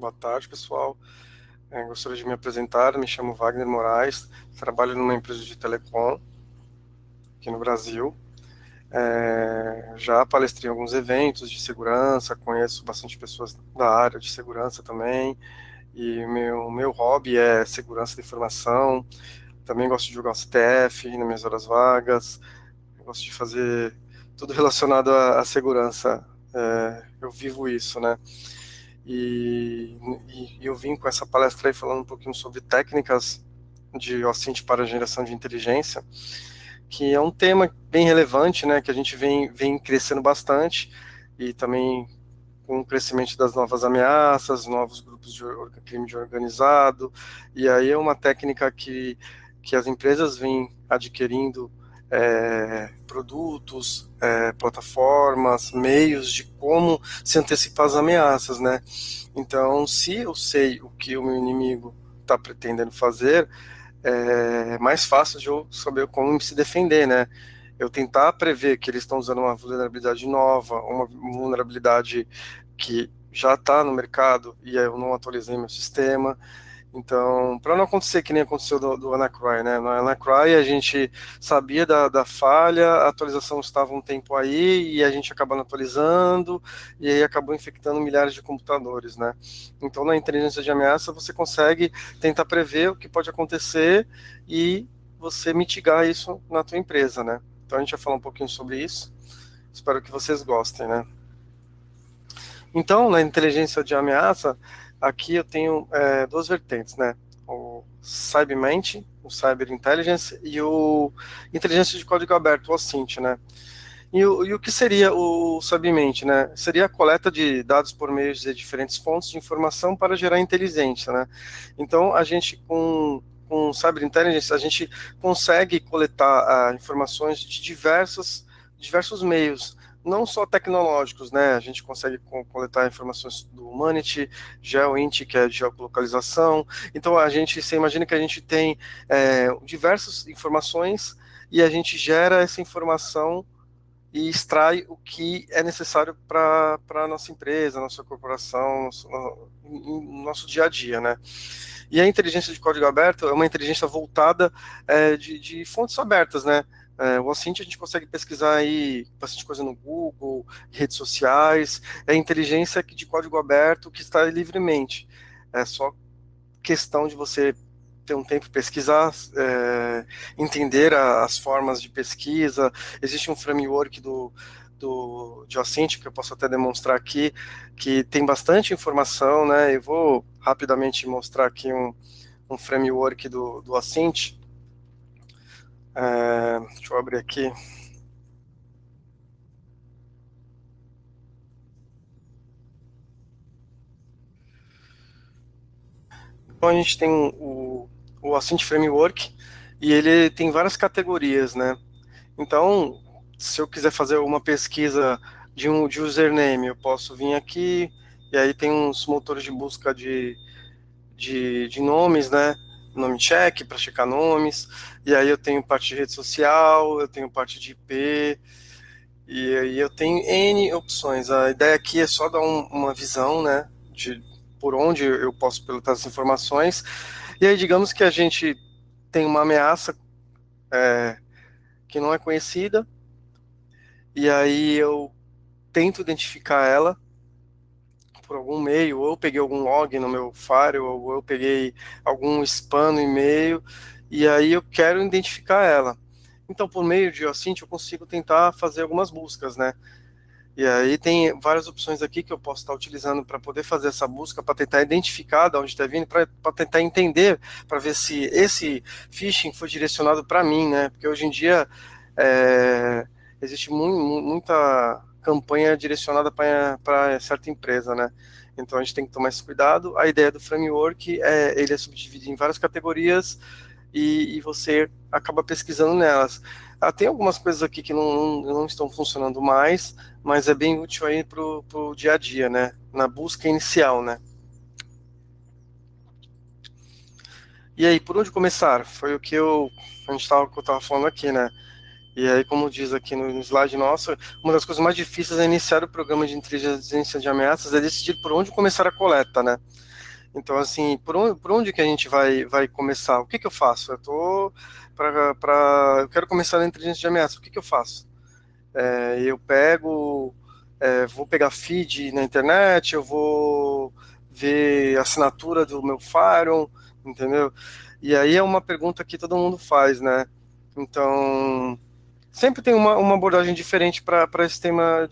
Boa tarde, pessoal. Gostaria de me apresentar. Me chamo Wagner Moraes, trabalho numa empresa de telecom aqui no Brasil. Já palestrei em alguns eventos de segurança, conheço bastante pessoas da área de segurança também. E meu hobby é segurança da informação. Também gosto de jogar um CTF nas minhas horas vagas. Gosto de fazer tudo relacionado à segurança. Eu vivo isso, né? E, e eu vim com essa palestra aí falando um pouquinho sobre técnicas de OSINT para geração de inteligência, que é um tema bem relevante, né, que a gente vem crescendo bastante, e também com o crescimento das novas ameaças, novos grupos de crime de organizado, e aí é uma técnica que as empresas vêm adquirindo produtos, plataformas, meios de como se antecipar às ameaças, né? Então, se eu sei o que o meu inimigo está pretendendo fazer, é mais fácil de eu saber como se defender, né? Eu tentar prever que eles estão usando uma vulnerabilidade nova, uma vulnerabilidade que já está no mercado e eu não atualizei meu sistema. Então, para não acontecer que nem aconteceu do WannaCry, né? No WannaCry a gente sabia da falha, a atualização estava um tempo aí e a gente acabou não atualizando e aí acabou infectando milhares de computadores, né? Então, na inteligência de ameaça você consegue tentar prever o que pode acontecer e você mitigar isso na tua empresa, né? Então a gente vai falar um pouquinho sobre isso. Espero que vocês gostem, né? Então, na inteligência de ameaça, aqui eu tenho duas vertentes, né? O CyberMint, o Cyber Intelligence e o Inteligência de Código Aberto, o OSINT, né? E o que seria o CyberMint, né? Seria a coleta de dados por meio de diferentes fontes de informação para gerar inteligência, né? Então, a gente com Cyber Intelligence, a gente consegue coletar informações de diversos meios, não só tecnológicos, né? A gente consegue coletar informações do Humanity, GeoInt, que é geolocalização. Então, você imagina que a gente tem diversas informações e a gente gera essa informação e extrai o que é necessário para a nossa empresa, nossa corporação, nosso dia a dia, né? E a inteligência de código aberto é uma inteligência voltada de fontes abertas, né? O OSINT a gente consegue pesquisar aí bastante coisa no Google, redes sociais, é inteligência de código aberto que está livremente. É só questão de você ter um tempo pesquisar, entender as formas de pesquisa. Existe um framework de OSINT, que eu posso até demonstrar aqui, que tem bastante informação, né? Eu vou rapidamente mostrar aqui um framework do OSINT. Deixa eu abrir aqui. Então a gente tem o OSINT Framework, e ele tem várias categorias, né? Então, se eu quiser fazer uma pesquisa de username, eu posso vir aqui, e aí tem uns motores de busca de nomes, né? Nome check para checar nomes, e aí eu tenho parte de rede social, eu tenho parte de IP, e aí eu tenho N opções. A ideia aqui é só dar uma visão, né? De por onde eu posso coletar as informações, e aí digamos que a gente tem uma ameaça que não é conhecida, e aí eu tento identificar ela por algum meio, ou eu peguei algum log no meu firewall, ou eu peguei algum spam no e-mail, e aí eu quero identificar ela. Então, por meio de OSINT, eu consigo tentar fazer algumas buscas, né? E aí tem várias opções aqui que eu posso estar utilizando para poder fazer essa busca, para tentar identificar de onde está vindo, para tentar entender, para ver se esse phishing foi direcionado para mim, né? Porque hoje em dia existe muita campanha direcionada para certa empresa, né? Então a gente tem que tomar esse cuidado. A ideia do framework ele é subdividido em várias categorias e você acaba pesquisando nelas. Tem algumas coisas aqui que não estão funcionando mais, mas é bem útil aí pro dia a dia, né? Na busca inicial, né? E aí, por onde começar? Foi o que a gente estava falando aqui, né? E aí, como diz aqui no slide nosso, uma das coisas mais difíceis é iniciar o programa de inteligência de ameaças, é decidir por onde começar a coleta, né? Então, assim, por onde que a gente vai começar? O que que eu faço? Eu quero começar na inteligência de ameaça. O que que eu faço? Eu pego, vou pegar feed na internet, eu vou ver a assinatura do meu Firewall, entendeu? E aí é uma pergunta que todo mundo faz, né? Então, sempre tem uma abordagem diferente para esse tema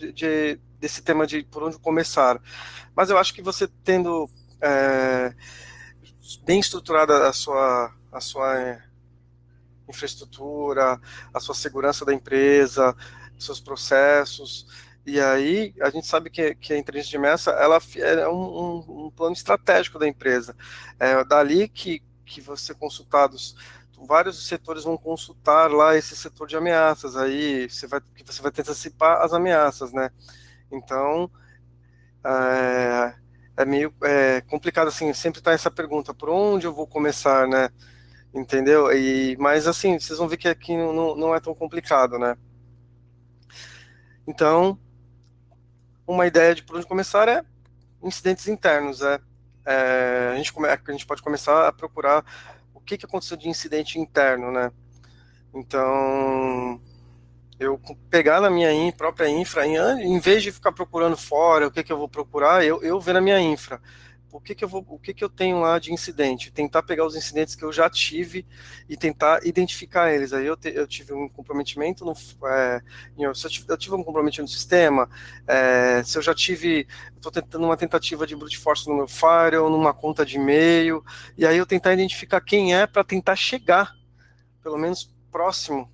desse tema de por onde começar. Mas eu acho que você tendo é, bem estruturada a sua infraestrutura, a sua segurança da empresa, seus processos. E aí a gente sabe que a inteligência de massa ela é um plano estratégico da empresa. É dali que você consultados vários setores vão consultar lá esse setor de ameaças. Aí você vai tentar antecipar as ameaças, né? Então é meio complicado assim. Sempre tá essa pergunta: por onde eu vou começar, né? Entendeu? Mas assim, vocês vão ver que aqui não é tão complicado, né? Então, uma ideia de por onde começar é incidentes internos. A gente pode começar a procurar o que aconteceu de incidente interno, né? Então, eu pegar na minha própria infra, em vez de ficar procurando fora o que eu vou procurar, eu ver na minha infra. O que que eu tenho lá de incidente? Tentar pegar os incidentes que eu já tive e tentar identificar eles. Aí eu tive um comprometimento se eu tive um comprometimento no sistema, se eu já tive, estou tentando uma tentativa de brute force no meu firewall, numa conta de e-mail, e aí eu tentar identificar quem é para tentar chegar, pelo menos próximo,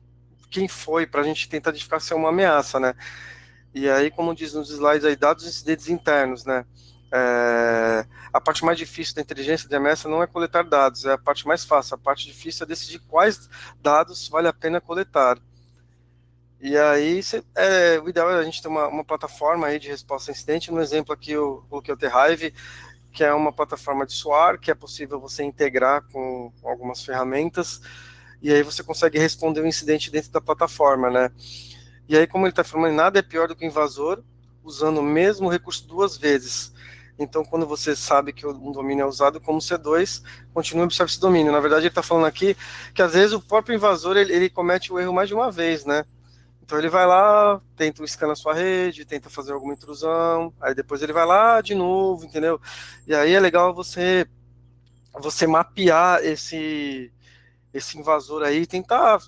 quem foi, para a gente tentar identificar se é uma ameaça, né? E aí, como diz nos slides aí, dados e incidentes internos, né? A parte mais difícil da inteligência de ameaça não é coletar dados, é a parte mais fácil. A parte difícil é decidir quais dados vale a pena coletar. E aí, o ideal é a gente ter uma plataforma aí de resposta a incidente. No exemplo aqui, eu coloquei o T-Hive, que é uma plataforma de SOAR, que é possível você integrar com algumas ferramentas, e aí você consegue responder o incidente dentro da plataforma, né? E aí, como ele está falando, nada é pior do que o invasor usando o mesmo recurso duas vezes. Então, quando você sabe que um domínio é usado como C2, continue observando esse domínio. Na verdade, ele está falando aqui que às vezes o próprio invasor ele comete o erro mais de uma vez, né? Então ele vai lá, tenta escanear a sua rede, tenta fazer alguma intrusão, aí depois ele vai lá de novo, entendeu? E aí é legal você mapear esse invasor aí, tentar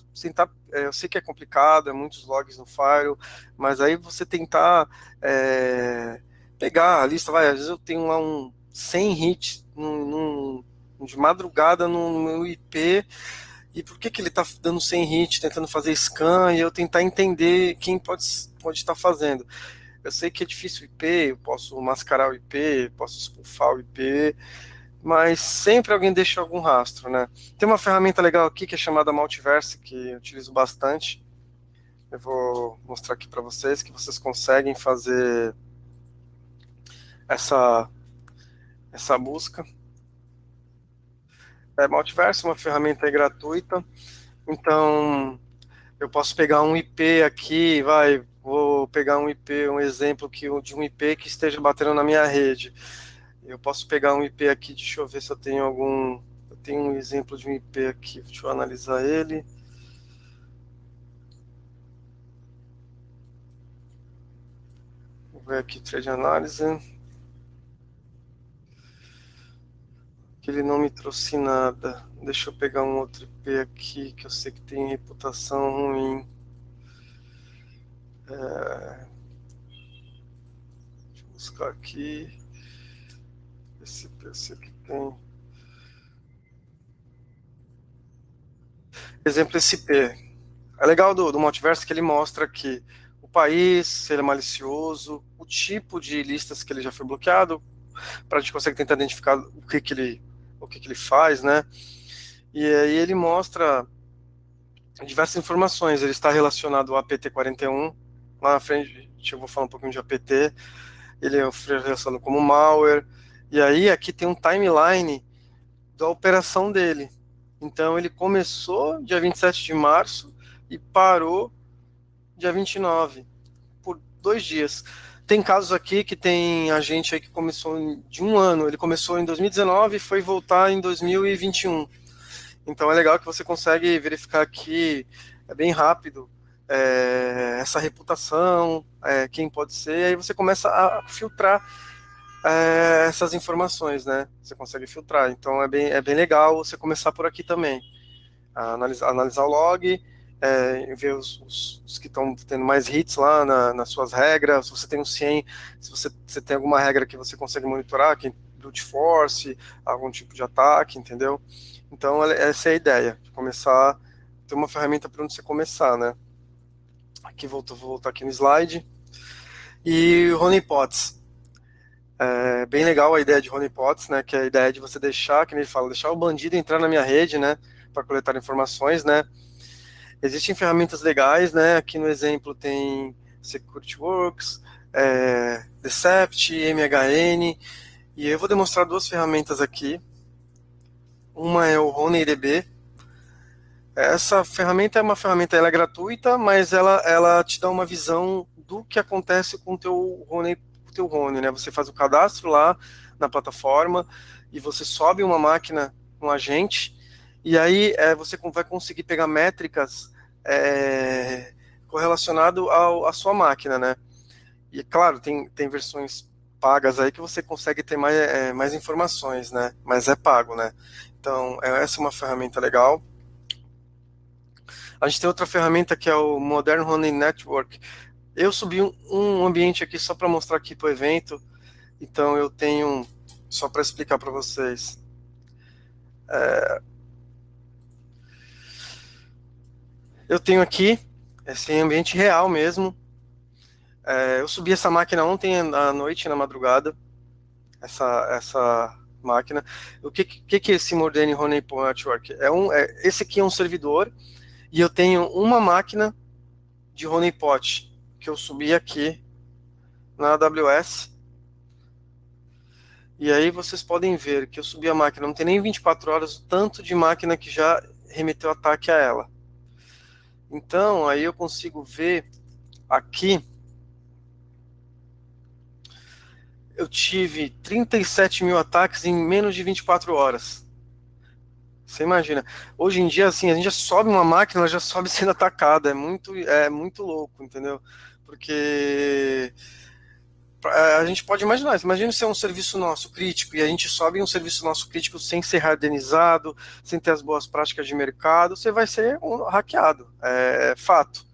eu sei que é complicado, é muitos logs no Firewall, mas aí você tentar pegar a lista, às vezes eu tenho lá 100 hits de madrugada no meu IP, e por que ele está dando 100 hits, tentando fazer scan, e eu tentar entender quem pode estar fazendo. Eu sei que é difícil o IP, eu posso mascarar o IP, posso spufar o IP, mas sempre alguém deixa algum rastro, né? Tem uma ferramenta legal aqui que é chamada Multiverse, que eu utilizo bastante. Eu vou mostrar aqui para vocês que vocês conseguem fazer essa, essa busca. Multiverse é uma ferramenta gratuita, então eu posso pegar um IP aqui, vou pegar um IP, um exemplo de um IP que esteja batendo na minha rede. Eu posso pegar um IP aqui, deixa eu ver se eu tenho algum. Eu tenho um exemplo de um IP aqui, deixa eu analisar ele. Vou ver aqui, Trade Analysis. Que ele não me trouxe nada. Deixa eu pegar um outro IP aqui que eu sei que tem reputação ruim. Deixa eu buscar aqui. Esse IP eu sei que tem. Exemplo, esse IP. É legal do Multiverse que ele mostra que o país, se ele é malicioso, o tipo de listas que ele já foi bloqueado, para a gente conseguir tentar identificar o que ele faz, né? E aí ele mostra diversas informações. Ele está relacionado ao APT41. Lá na frente, eu vou falar um pouquinho de APT. Ele é relacionado como malware. E aí aqui tem um timeline da operação dele. Então ele começou dia 27 de março e parou dia 29, por 2 dias. Tem casos aqui que tem a gente aí que começou de um ano, ele começou em 2019 e foi voltar em 2021. Então é legal que você consegue verificar aqui, é bem rápido, essa reputação, quem pode ser, e aí você começa a filtrar essas informações, né? Você consegue filtrar. Então é bem legal você começar por aqui também. Analisar o log, ver os que estão tendo mais hits lá nas suas regras, se você tem um 100, se você tem alguma regra que você consegue monitorar, que brute force, algum tipo de ataque, entendeu? Então essa é a ideia, começar, ter uma ferramenta para onde você começar, né? Aqui vou voltar aqui no slide. E honeypots. É bem legal a ideia de honeypots, né? Que é a ideia de você deixar, que ele fala, deixar o bandido entrar na minha rede, né? Para coletar informações, né? Existem ferramentas legais, né? Aqui no exemplo tem SecurityWorks, Decept, MHN, e eu vou demonstrar duas ferramentas aqui. Uma é o HoneyDB. Essa ferramenta é uma ferramenta, ela é gratuita, mas ela te dá uma visão do que acontece com o teu Honey, né? Você faz o cadastro lá na plataforma e você sobe uma máquina, um agente, e aí você vai conseguir pegar métricas correlacionado à sua máquina, né? E claro, tem versões pagas aí que você consegue ter mais informações, né? Mas é pago, né? Então, essa é uma ferramenta legal. A gente tem outra ferramenta que é o Modern Honey Network. Eu subi um ambiente aqui só para mostrar aqui para o evento, então eu tenho, só para explicar para vocês. Eu tenho aqui esse ambiente real mesmo. Eu subi essa máquina ontem à noite, na madrugada, essa máquina. O que é esse Modern Honey Network? Esse aqui é um servidor e eu tenho uma máquina de honeypot que eu subi aqui na AWS. E aí vocês podem ver que eu subi a máquina, não tem nem 24 horas o tanto de máquina que já remeteu ataque a ela. Então, aí eu consigo ver aqui, eu tive 37 mil ataques em menos de 24 horas. Você imagina. Hoje em dia, assim, a gente já sobe uma máquina, ela já sobe sendo atacada. É muito louco, entendeu? Porque a gente pode imaginar, imagina se é um serviço nosso crítico e a gente sobe um serviço nosso crítico sem ser hardenizado, sem ter as boas práticas de mercado, você vai ser hackeado, é fato.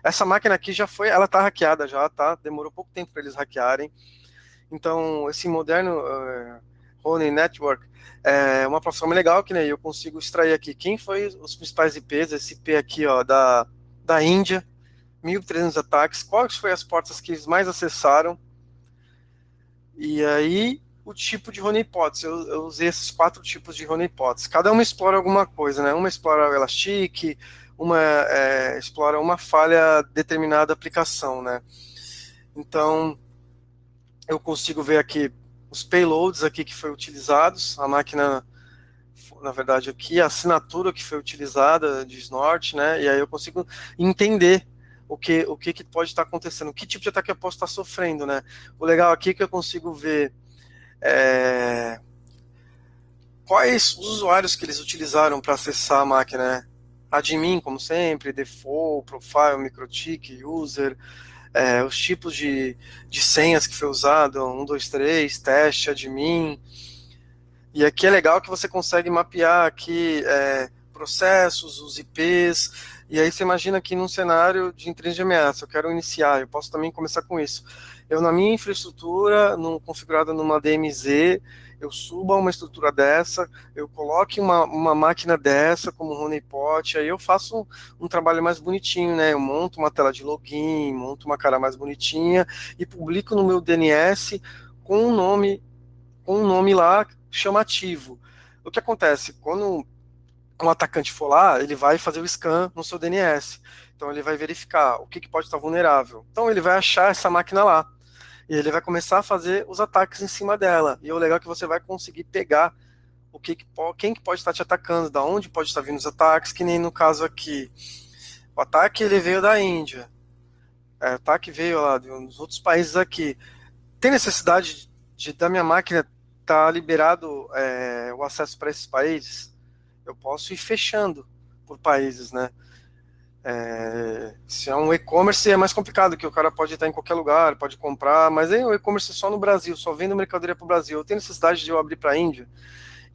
Essa máquina aqui já foi, ela tá hackeada já, tá? Demorou pouco tempo para eles hackearem. Então, esse moderno Honey Network é uma plataforma legal que, né, eu consigo extrair aqui quem foi os principais IPs, esse IP aqui, ó, da Índia, 1.300 ataques, quais foram as portas que eles mais acessaram. E aí, o tipo de honeypots, eu usei esses 4 tipos de honeypots. Cada uma explora alguma coisa, né? Uma explora o Elastic, uma explora uma falha determinada aplicação, né? Então, eu consigo ver aqui os payloads aqui que foi utilizados, a máquina, na verdade aqui, a assinatura que foi utilizada de Snort, né? E aí eu consigo entender o que pode estar acontecendo, que tipo de ataque eu posso estar sofrendo, né? O legal aqui é que eu consigo ver quais os usuários que eles utilizaram para acessar a máquina, né? Admin, como sempre, default, profile, microtik, user, os tipos de senhas que foi usado, 1, 2, 3, teste, admin. E aqui é legal que você consegue mapear aqui processos, os IPs, e aí você imagina que num cenário de inteligência de ameaça, eu quero iniciar, eu posso também começar com isso. Eu, na minha infraestrutura, configurada numa DMZ, eu subo a uma estrutura dessa, eu coloque uma máquina dessa como honeypot, aí eu faço um trabalho mais bonitinho, né? Eu monto uma tela de login, monto uma cara mais bonitinha e publico no meu DNS com um nome lá chamativo. O que acontece? Quando um atacante for lá, ele vai fazer o scan no seu DNS. Então ele vai verificar o que pode estar vulnerável. Então ele vai achar essa máquina lá. E ele vai começar a fazer os ataques em cima dela. E o legal é que você vai conseguir pegar quem que pode estar te atacando, da onde pode estar vindo os ataques, que nem no caso aqui. O ataque ele veio da Índia. ataque veio lá de uns outros países aqui. Tem necessidade da minha máquina estar liberado o acesso para esses países? Eu posso ir fechando por países, né? Se é um e-commerce é mais complicado, que o cara pode estar em qualquer lugar, pode comprar, mas aí o e-commerce é só no Brasil, só vendo mercadoria para o Brasil. Eu tenho necessidade de eu abrir para a Índia.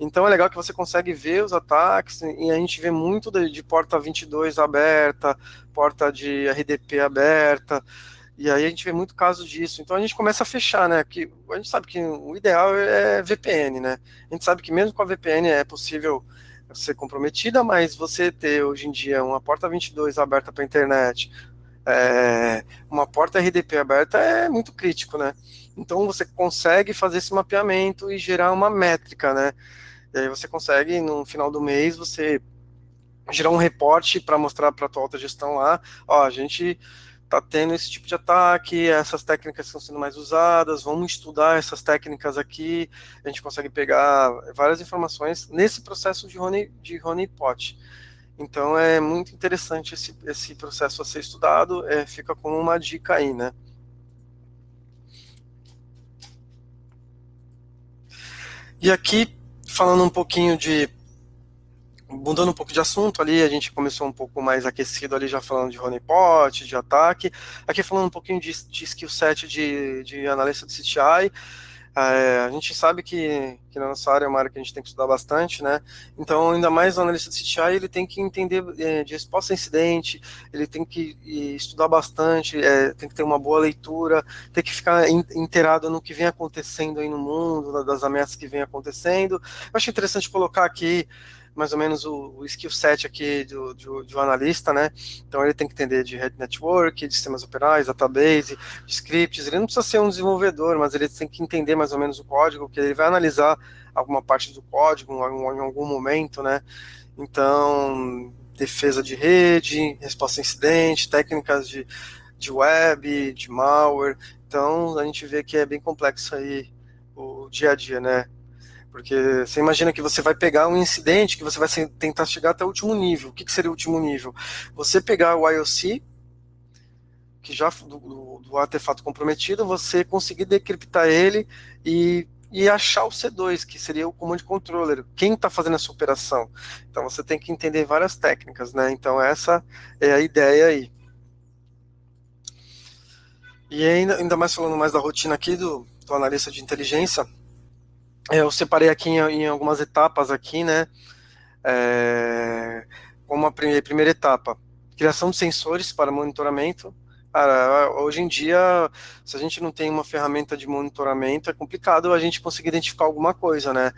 Então é legal que você consegue ver os ataques, e a gente vê muito de porta 22 aberta, porta de RDP aberta, e aí a gente vê muito caso disso. Então a gente começa a fechar, né? Que a gente sabe que o ideal é VPN, né? A gente sabe que mesmo com a VPN é possível ser comprometida, mas você ter hoje em dia uma porta 22 aberta para a internet, uma porta RDP aberta é muito crítico, né? Então você consegue fazer esse mapeamento e gerar uma métrica, né? E aí você consegue, no final do mês, você gerar um reporte para mostrar para a tua alta gestão lá, ó, a gente está tendo esse tipo de ataque, essas técnicas estão sendo mais usadas, vamos estudar essas técnicas aqui, a gente consegue pegar várias informações nesse processo de honeypot. Então é muito interessante esse processo a ser estudado, fica como uma dica aí, né? E aqui, falando um pouquinho mudando um pouco de assunto ali, a gente começou um pouco mais aquecido ali, já falando de honeypot, de ataque. Aqui falando um pouquinho de skill set de analista de CTI. A gente sabe que na nossa área é uma área que a gente tem que estudar bastante, né? Então, ainda mais o analista de CTI, ele tem que entender de resposta a incidente, ele tem que estudar bastante, tem que ter uma boa leitura, tem que ficar inteirado no que vem acontecendo aí no mundo, das ameaças que vem acontecendo. Eu acho interessante colocar aqui mais ou menos o skill set aqui de um analista, né? Então ele tem que entender de Red Network, de sistemas operacionais, database, de scripts. Ele não precisa ser um desenvolvedor, mas ele tem que entender mais ou menos o código, que ele vai analisar alguma parte do código em algum momento, né? Então, defesa de rede, resposta a incidente, técnicas de web, de malware. Então, a gente vê que é bem complexo aí o dia a dia, né? Porque você imagina que você vai pegar um incidente que você vai tentar chegar até o último nível. O que seria o último nível? Você pegar o IOC, que já do artefato comprometido, você conseguir decriptar ele e achar o C2, que seria o Command Controller, quem está fazendo essa operação. Então você tem que entender várias técnicas, né? Então essa é a ideia aí. E ainda mais falando mais da rotina aqui do analista de inteligência, eu separei aqui em algumas etapas aqui, né? Como a primeira etapa, criação de sensores para monitoramento. Cara, hoje em dia, se a gente não tem uma ferramenta de monitoramento, é complicado a gente conseguir identificar alguma coisa, né?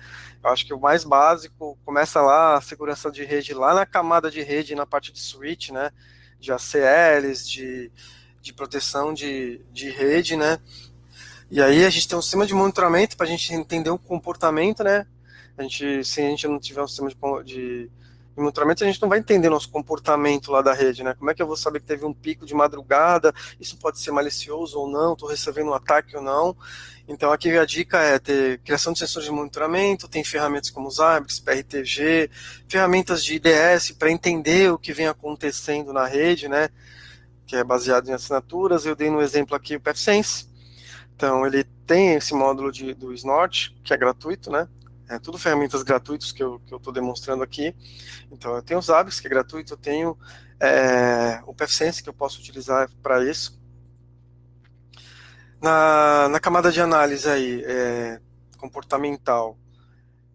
Eu acho que o mais básico começa lá, a segurança de rede, lá na camada de rede, na parte de switch, né? De ACLs, de proteção de rede, né? E aí a gente tem um sistema de monitoramento para a gente entender o comportamento, né? Se a gente não tiver um sistema de monitoramento, a gente não vai entender nosso comportamento lá da rede, né? Como é que eu vou saber que teve um pico de madrugada? Isso pode ser malicioso ou não? Estou recebendo um ataque ou não? Então aqui a dica é ter criação de sensores de monitoramento, tem ferramentas como os Zabbix, PRTG, ferramentas de IDS para entender o que vem acontecendo na rede, né? Que é baseado em assinaturas. Eu dei no exemplo aqui o PFSense. Então, ele tem esse módulo do Snort, que é gratuito, né? É tudo ferramentas gratuitas que eu estou demonstrando aqui. Então, eu tenho o Zabbix, que é gratuito, eu tenho o PFSense, que eu posso utilizar para isso. Na camada de análise aí, comportamental,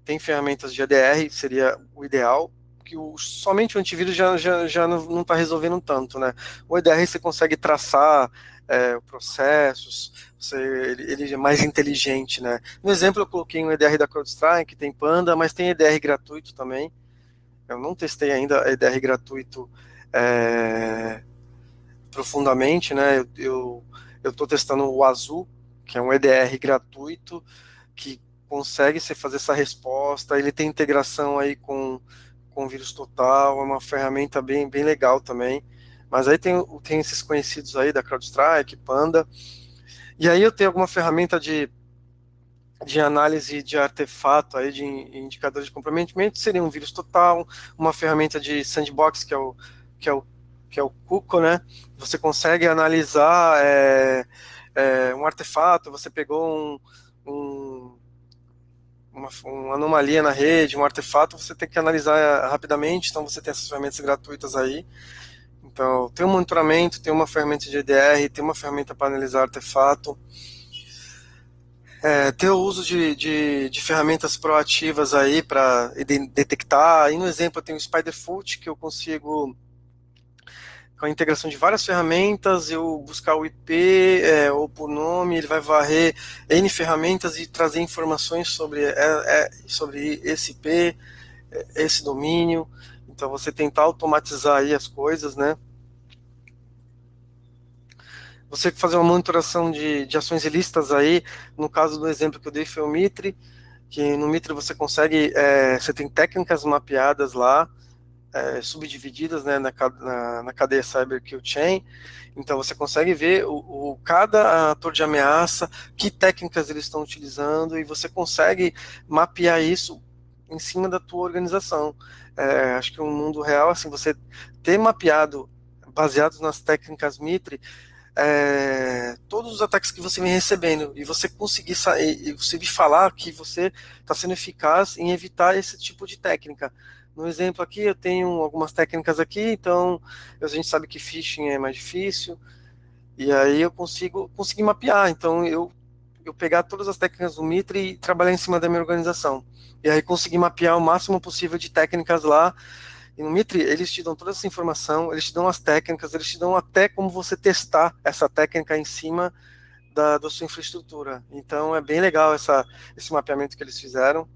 tem ferramentas de EDR, seria o ideal, que somente o antivírus já não está resolvendo tanto, né? O EDR você consegue traçar processos, ele é mais inteligente, né? No exemplo eu coloquei um EDR da CrowdStrike, tem Panda, mas tem EDR gratuito também. Eu não testei ainda EDR gratuito profundamente, né? Eu estou testando o Azul, que é um EDR gratuito, que consegue você fazer essa resposta, ele tem integração aí com o vírus total, é uma ferramenta bem legal também. Mas aí tem esses conhecidos aí da CrowdStrike, Panda, e aí eu tenho alguma ferramenta de análise de artefato, aí, de indicadores de comprometimento, seria um vírus total, uma ferramenta de sandbox, que é que é o Cuco, né? Você consegue analisar um artefato, você pegou um, uma anomalia na rede, um artefato, você tem que analisar rapidamente, então você tem essas ferramentas gratuitas aí. Então, tem um monitoramento, tem uma ferramenta de EDR, tem uma ferramenta para analisar artefato, ter o uso de ferramentas proativas aí para detectar. Aí no exemplo eu tenho o Spiderfoot, que eu consigo, com a integração de várias ferramentas, eu buscar o IP ou por nome, ele vai varrer N ferramentas e trazer informações sobre esse IP, esse domínio. Então você tentar automatizar aí as coisas, né? Você fazer uma monitoração de ações ilícitas aí, no caso do exemplo que eu dei foi o Mitre, que no Mitre você consegue, você tem técnicas mapeadas lá, subdivididas, né, na cadeia Cyber Kill Chain, então você consegue ver cada ator de ameaça, que técnicas eles estão utilizando, e você consegue mapear isso em cima da tua organização. Acho que no mundo real, assim, você ter mapeado, baseados nas técnicas Mitre, todos os ataques que você vem recebendo e você conseguir sair, e você me falar que você está sendo eficaz em evitar esse tipo de técnica. No exemplo aqui, eu tenho algumas técnicas aqui, então a gente sabe que phishing é mais difícil, e aí eu consegui mapear. Então eu pegar todas as técnicas do Mitre e trabalhar em cima da minha organização. E aí conseguir mapear o máximo possível de técnicas lá. E no Mitre, eles te dão toda essa informação, eles te dão as técnicas, eles te dão até como você testar essa técnica em cima da sua infraestrutura. Então é bem legal esse mapeamento que eles fizeram.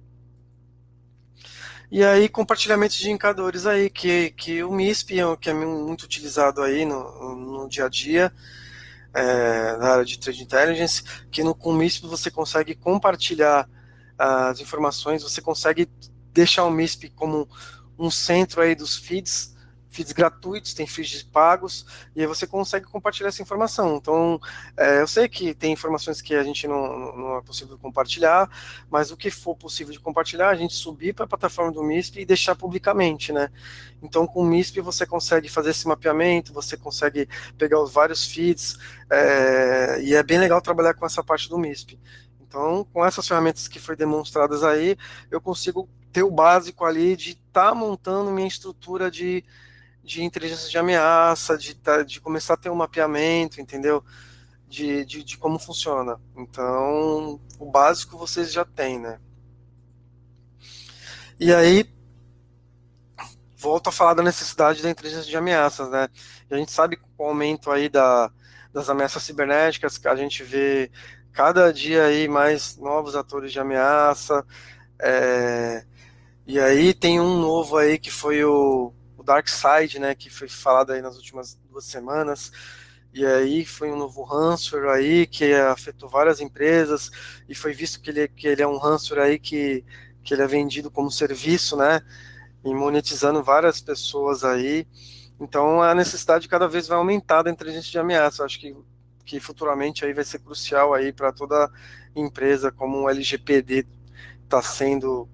E aí, compartilhamento de indicadores aí, que o MISP que é muito utilizado aí no dia a dia, na área de Trade Intelligence, que com o MISP você consegue compartilhar as informações, você consegue deixar o MISP como um centro aí dos feeds gratuitos, tem feeds pagos, e aí você consegue compartilhar essa informação. Então, eu sei que tem informações que a gente não é possível compartilhar, mas o que for possível de compartilhar, a gente subir para a plataforma do MISP e deixar publicamente, né? Então, com o MISP você consegue fazer esse mapeamento, você consegue pegar os vários feeds, e é bem legal trabalhar com essa parte do MISP. Então, com essas ferramentas que foi demonstradas aí, eu consigo ter o básico ali de estar montando minha estrutura de inteligência de ameaça, de começar a ter um mapeamento, entendeu? De como funciona. Então, o básico vocês já têm, né? E aí, volto a falar da necessidade da inteligência de ameaças, né? E a gente sabe que com o aumento aí das ameaças cibernéticas, a gente vê cada dia aí mais novos atores de ameaça, é, e aí tem um novo aí que foi o DarkSide, né, que foi falado aí nas últimas 2 semanas, e aí foi um novo ransomware aí que afetou várias empresas, e foi visto que ele é um ransomware aí que ele é vendido como serviço, né, e monetizando várias pessoas aí, então a necessidade cada vez vai aumentar da inteligência de ameaça. Eu acho que futuramente aí vai ser crucial aí para toda empresa, como o LGPD está sendo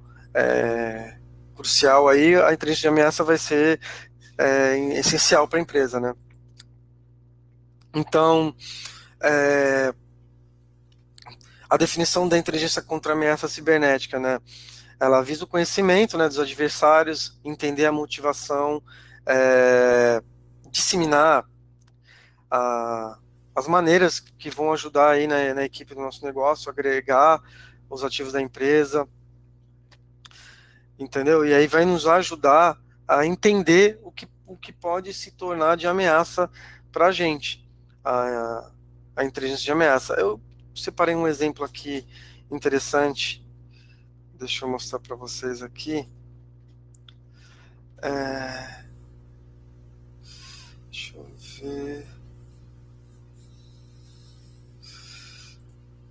crucial aí, a inteligência de ameaça vai ser essencial para a empresa, né? Então, é, a definição da inteligência contra ameaça cibernética, né? Ela visa o conhecimento, né, dos adversários, entender a motivação, disseminar a, as maneiras que vão ajudar aí na equipe do nosso negócio, agregar os ativos da empresa, entendeu? E aí vai nos ajudar a entender o que pode se tornar de ameaça para a gente, a inteligência de ameaça. Eu separei um exemplo aqui interessante, deixa eu mostrar para vocês aqui. É, deixa eu ver,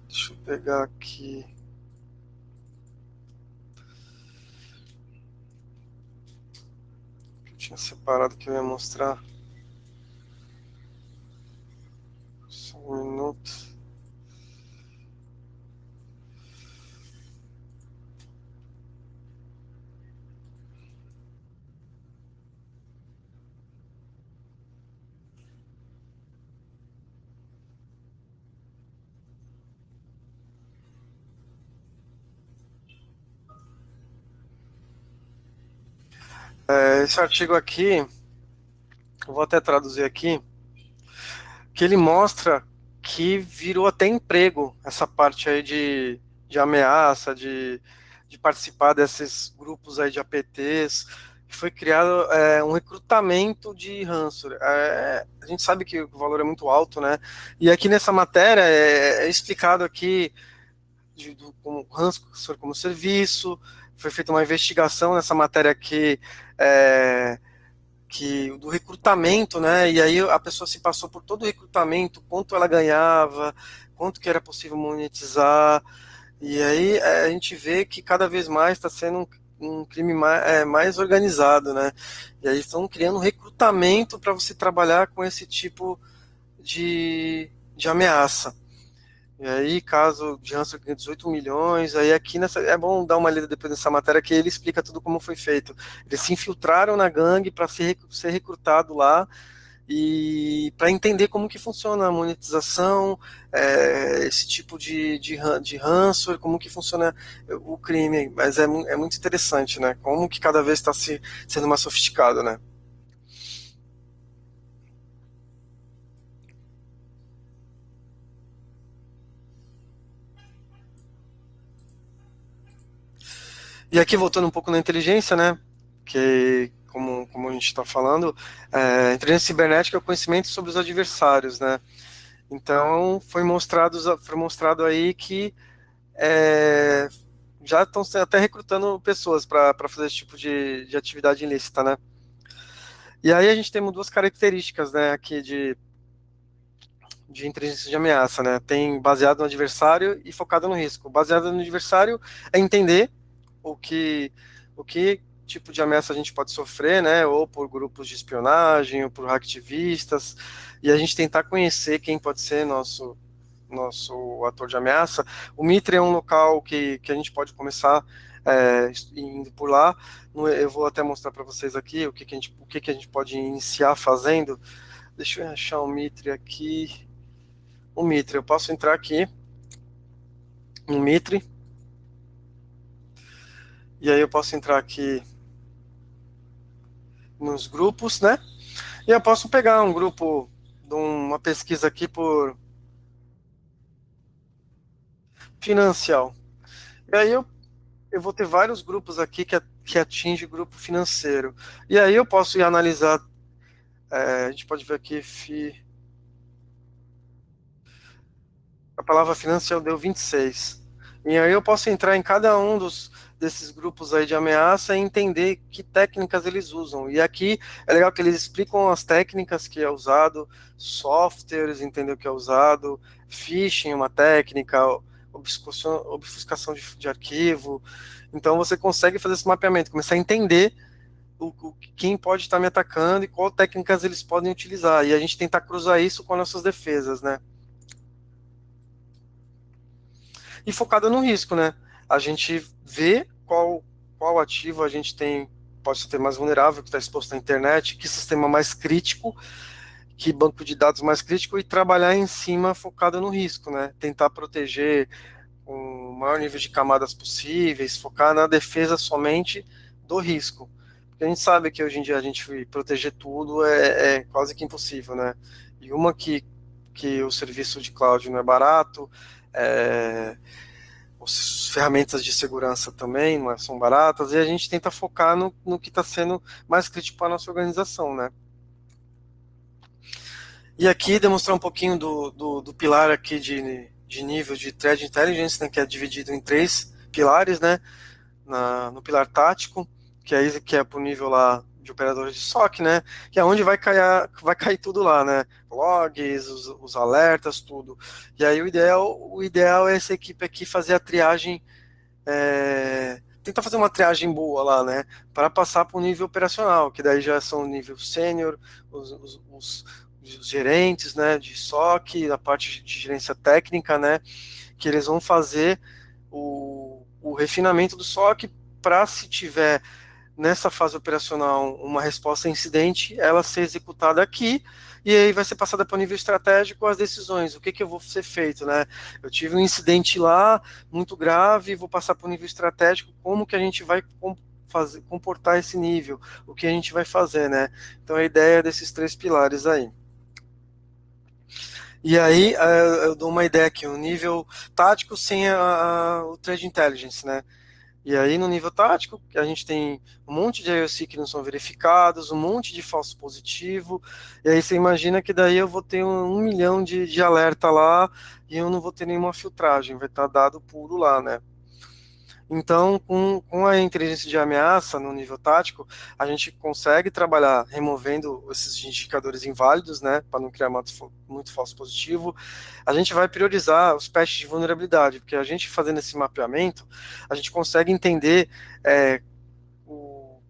deixa eu pegar aqui. Que eu tinha separado que eu ia mostrar. Só um minuto. Esse artigo aqui, eu vou até traduzir aqui, que ele mostra que virou até emprego essa parte aí de ameaça, de participar desses grupos aí de APTs. Foi criado um recrutamento de ransomware. A gente sabe que o valor é muito alto, né? E aqui nessa matéria é explicado aqui como ransomware como serviço. Foi feita uma investigação nessa matéria aqui, é, do recrutamento, né? E aí a pessoa se passou por todo o recrutamento, quanto ela ganhava, quanto que era possível monetizar. E aí a gente vê que cada vez mais está sendo um crime mais organizado, né? E aí estão criando um recrutamento para você trabalhar com esse tipo de ameaça. E aí, caso de Hansel ganhe 18 milhões, aí aqui nessa. É bom dar uma lida depois dessa matéria que ele explica tudo como foi feito. Eles se infiltraram na gangue para ser recrutado lá e para entender como que funciona a monetização, esse tipo de ransomware, como que funciona o crime. Mas é muito interessante, né? Como que cada vez está sendo mais sofisticado, né? E aqui voltando um pouco na inteligência, né? Que como a gente está falando, inteligência cibernética é o conhecimento sobre os adversários, né? Então foi mostrado aí que é, já estão até recrutando pessoas para fazer esse tipo de atividade ilícita, né? E aí a gente tem duas características, né, aqui de inteligência de ameaça, né? Tem baseado no adversário e focado no risco. Baseado no adversário é entender o que, o que tipo de ameaça a gente pode sofrer, né? Ou por grupos de espionagem, ou por hacktivistas, e a gente tentar conhecer quem pode ser nosso ator de ameaça. O Mitre é um local que a gente pode começar indo por lá. Eu vou até mostrar para vocês aqui o que a gente pode iniciar fazendo. Deixa eu achar o Mitre aqui. O Mitre, eu posso entrar aqui no Mitre, e aí eu posso entrar aqui nos grupos, né? E eu posso pegar um grupo de uma pesquisa aqui por financial. E aí eu vou ter vários grupos aqui que atinge o grupo financeiro. E aí eu posso ir analisar, a gente pode ver aqui, a palavra financial deu 26. E aí eu posso entrar em cada um desses grupos aí de ameaça e entender que técnicas eles usam. E aqui é legal que eles explicam as técnicas que é usado, softwares, entender o que é usado, phishing, uma técnica, obfuscação de arquivo. Então você consegue fazer esse mapeamento, começar a entender quem pode estar me atacando e qual técnicas eles podem utilizar. E a gente tentar cruzar isso com as nossas defesas, né? E focada no risco, né? A gente vê qual ativo a gente tem, pode ser mais vulnerável, que está exposto na internet, que sistema mais crítico, que banco de dados mais crítico, e trabalhar em cima focado no risco, né? Tentar proteger com o maior nível de camadas possíveis, focar na defesa somente do risco. Porque a gente sabe que hoje em dia a gente proteger tudo é quase que impossível, né? E uma que o serviço de cloud não é barato, é, as ferramentas de segurança também não são baratas, e a gente tenta focar no que está sendo mais crítico para a nossa organização, né? E aqui demonstrar um pouquinho do pilar aqui de nível de Threat Intelligence, né, que é dividido em três pilares, né? No pilar tático, que é para o nível lá de operadores de SOC, né? Que é onde vai cair tudo lá, né? Logs, os alertas, tudo. E aí o ideal é essa equipe aqui fazer a triagem, tentar fazer uma triagem boa lá, né? Para passar para o nível operacional, que daí já são o nível sênior, os gerentes, né? De SOC, a parte de gerência técnica, né? Que eles vão fazer o refinamento do SOC para, se tiver nessa fase operacional uma resposta a incidente, ela ser executada aqui, e aí vai ser passada para o nível estratégico as decisões, o que eu vou ser feito, né? Eu tive um incidente lá, muito grave, vou passar para o nível estratégico, como que a gente vai comportar esse nível, o que a gente vai fazer, né? Então a ideia é desses 3 pilares aí. E aí eu dou uma ideia aqui, o nível tático sem o Trade Intelligence, né? E aí, no nível tático, a gente tem um monte de IOC que não são verificados, um monte de falso positivo, e aí você imagina que daí eu vou ter 1 milhão de alerta lá e eu não vou ter nenhuma filtragem, vai estar dado puro lá, né? Então, com a inteligência de ameaça no nível tático, a gente consegue trabalhar removendo esses indicadores inválidos, né, para não criar muito falso positivo. A gente vai priorizar os patches de vulnerabilidade, porque a gente fazendo esse mapeamento, a gente consegue entender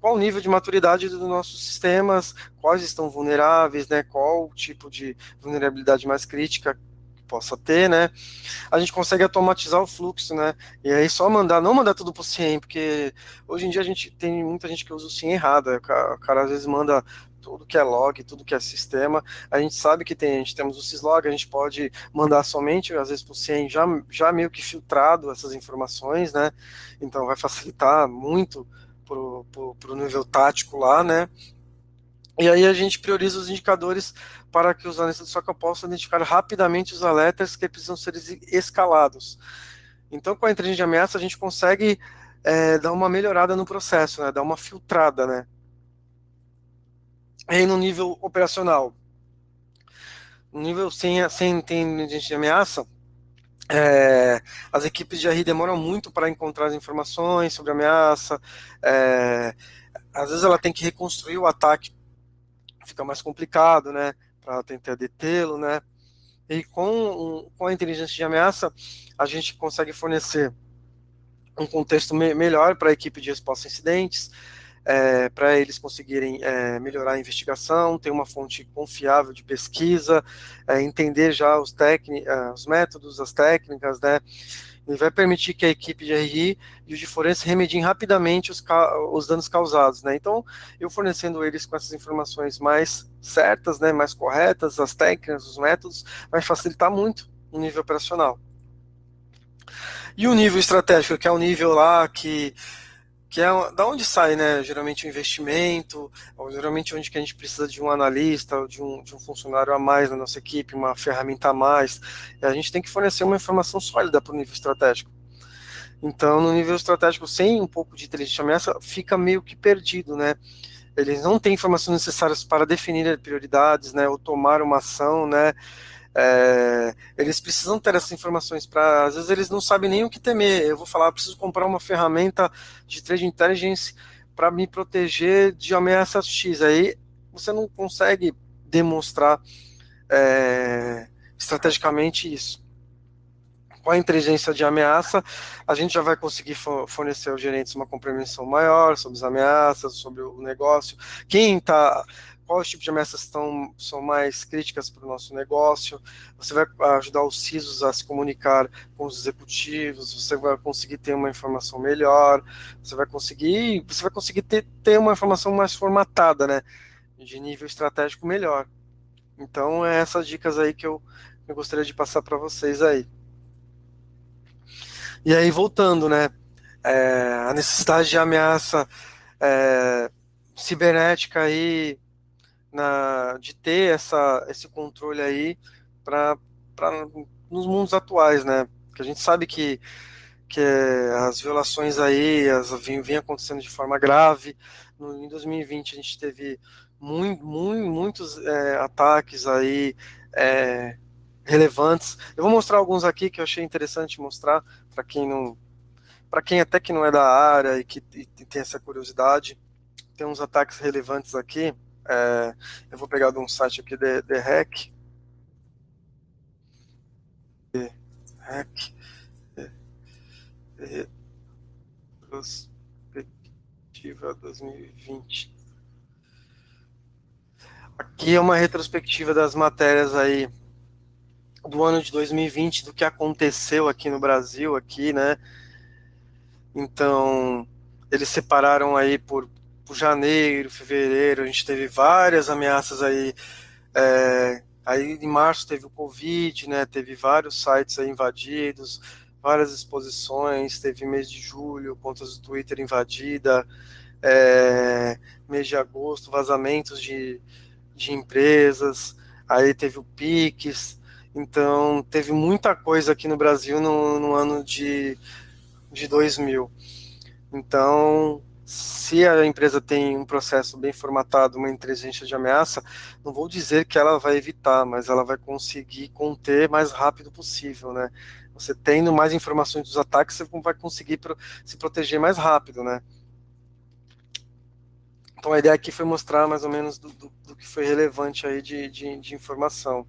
qual o nível de maturidade dos nossos sistemas, quais estão vulneráveis, né, qual o tipo de vulnerabilidade mais crítica que possa ter, né? A gente consegue automatizar o fluxo, né? E aí só não mandar tudo para o CIEM, porque hoje em dia a gente tem muita gente que usa o CIEM errado, o cara às vezes manda tudo que é log, tudo que é sistema, a gente sabe que a gente temos o syslog, a gente pode mandar somente, às vezes, para o CIEM já meio que filtrado essas informações, né? Então vai facilitar muito pro nível tático lá, né? E aí a gente prioriza os indicadores para que os analistas do SOC possam identificar rapidamente os alertas que precisam ser escalados. Então, com a inteligência de ameaça, a gente consegue dar uma melhorada no processo, né? Dar uma filtrada, né? E aí no nível operacional, no nível sem inteligência de ameaça, as equipes de RI demoram muito para encontrar as informações sobre a ameaça. Às vezes ela tem que reconstruir o ataque, fica mais complicado, né? Para tentar detê-lo, né? E com a inteligência de ameaça, a gente consegue fornecer um contexto melhor para a equipe de resposta a incidentes, para eles conseguirem melhorar a investigação, ter uma fonte confiável de pesquisa, entender já os métodos, as técnicas, né? E vai permitir que a equipe de RI e o de forense remediem rapidamente os danos causados, né? Então, eu fornecendo eles com essas informações mais certas, né, mais corretas, as técnicas, os métodos, vai facilitar muito o nível operacional. E o nível estratégico, que é o nível lá que é da onde sai, né, geralmente o investimento, ou geralmente onde que a gente precisa de um analista, ou de um funcionário a mais na nossa equipe, uma ferramenta a mais, e a gente tem que fornecer uma informação sólida para o nível estratégico. Então, no nível estratégico, sem um pouco de inteligência de ameaça, fica meio que perdido, né? Eles não têm informações necessárias para definir prioridades, né, ou tomar uma ação, né? Eles precisam ter essas informações para, às vezes eles não sabem nem o que temer. Eu vou falar, preciso comprar uma ferramenta de trade intelligence para me proteger de ameaças X. Aí você não consegue demonstrar estrategicamente isso. Com a inteligência de ameaça, a gente já vai conseguir fornecer aos gerentes uma compreensão maior sobre as ameaças, sobre o negócio, quais tipos de ameaças são mais críticas para o nosso negócio. Você vai ajudar os CISOs a se comunicar com os executivos, você vai conseguir ter uma informação melhor, você vai conseguir ter uma informação mais formatada, né, de nível estratégico melhor. Então, é essas dicas aí que eu gostaria de passar para vocês aí. E aí, voltando, né? A necessidade de ameaça cibernética aí, de ter esse controle aí para nos mundos atuais, né? Porque a gente sabe que as violações aí vêm acontecendo de forma grave. Em 2020 a gente teve muitos ataques aí relevantes. Eu vou mostrar alguns aqui que eu achei interessante mostrar para quem até que não é da área e tem essa curiosidade. Tem uns ataques relevantes aqui. Eu vou pegar de um site aqui, The Hack. Hack. Retrospectiva 2020. Aqui é uma retrospectiva das matérias aí do ano de 2020, do que aconteceu aqui no Brasil, aqui, né? Então, eles separaram aí por janeiro, fevereiro, a gente teve várias ameaças aí. Aí em março teve o Covid, né? Teve vários sites aí invadidos, várias exposições, teve mês de julho, contas do Twitter invadida, mês de agosto, vazamentos de empresas, aí teve o Pix, então teve muita coisa aqui no Brasil no ano de 2000. Então, se a empresa tem um processo bem formatado, uma inteligência de ameaça, não vou dizer que ela vai evitar, mas ela vai conseguir conter mais rápido possível, né? Você tendo mais informações dos ataques, você vai conseguir se proteger mais rápido, né? Então a ideia aqui foi mostrar mais ou menos do que foi relevante aí de informação.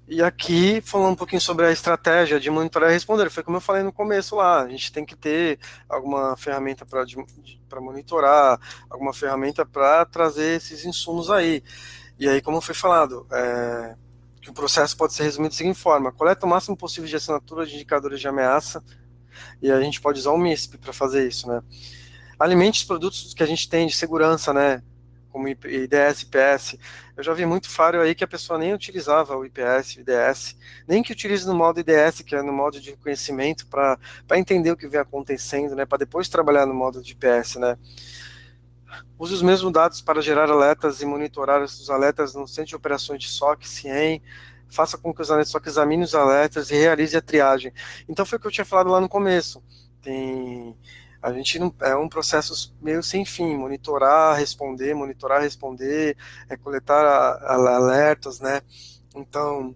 E aqui, falando um pouquinho sobre a estratégia de monitorar e responder, foi como eu falei no começo lá, a gente tem que ter alguma ferramenta para monitorar, alguma ferramenta para trazer esses insumos aí. E aí, como foi falado, que o processo pode ser resumido da seguinte forma: coleta o máximo possível de assinatura de indicadores de ameaça, e a gente pode usar o MISP para fazer isso, né? Alimente os produtos que a gente tem de segurança, né? Como IDS, IPS. Eu já vi muito firewall aí que a pessoa nem utilizava o IPS, o IDS, nem que utilize no modo IDS, que é no modo de reconhecimento, para entender o que vem acontecendo, né? Para depois trabalhar no modo de IPS, né? Use os mesmos dados para gerar alertas e monitorar os alertas no centro de operações de SOC, CIEM. Faça com que os analistas SOC examinem os alertas e realize a triagem. Então foi o que eu tinha falado lá no começo. A gente não é um processo meio sem fim, monitorar, responder, coletar alertas, né? Então,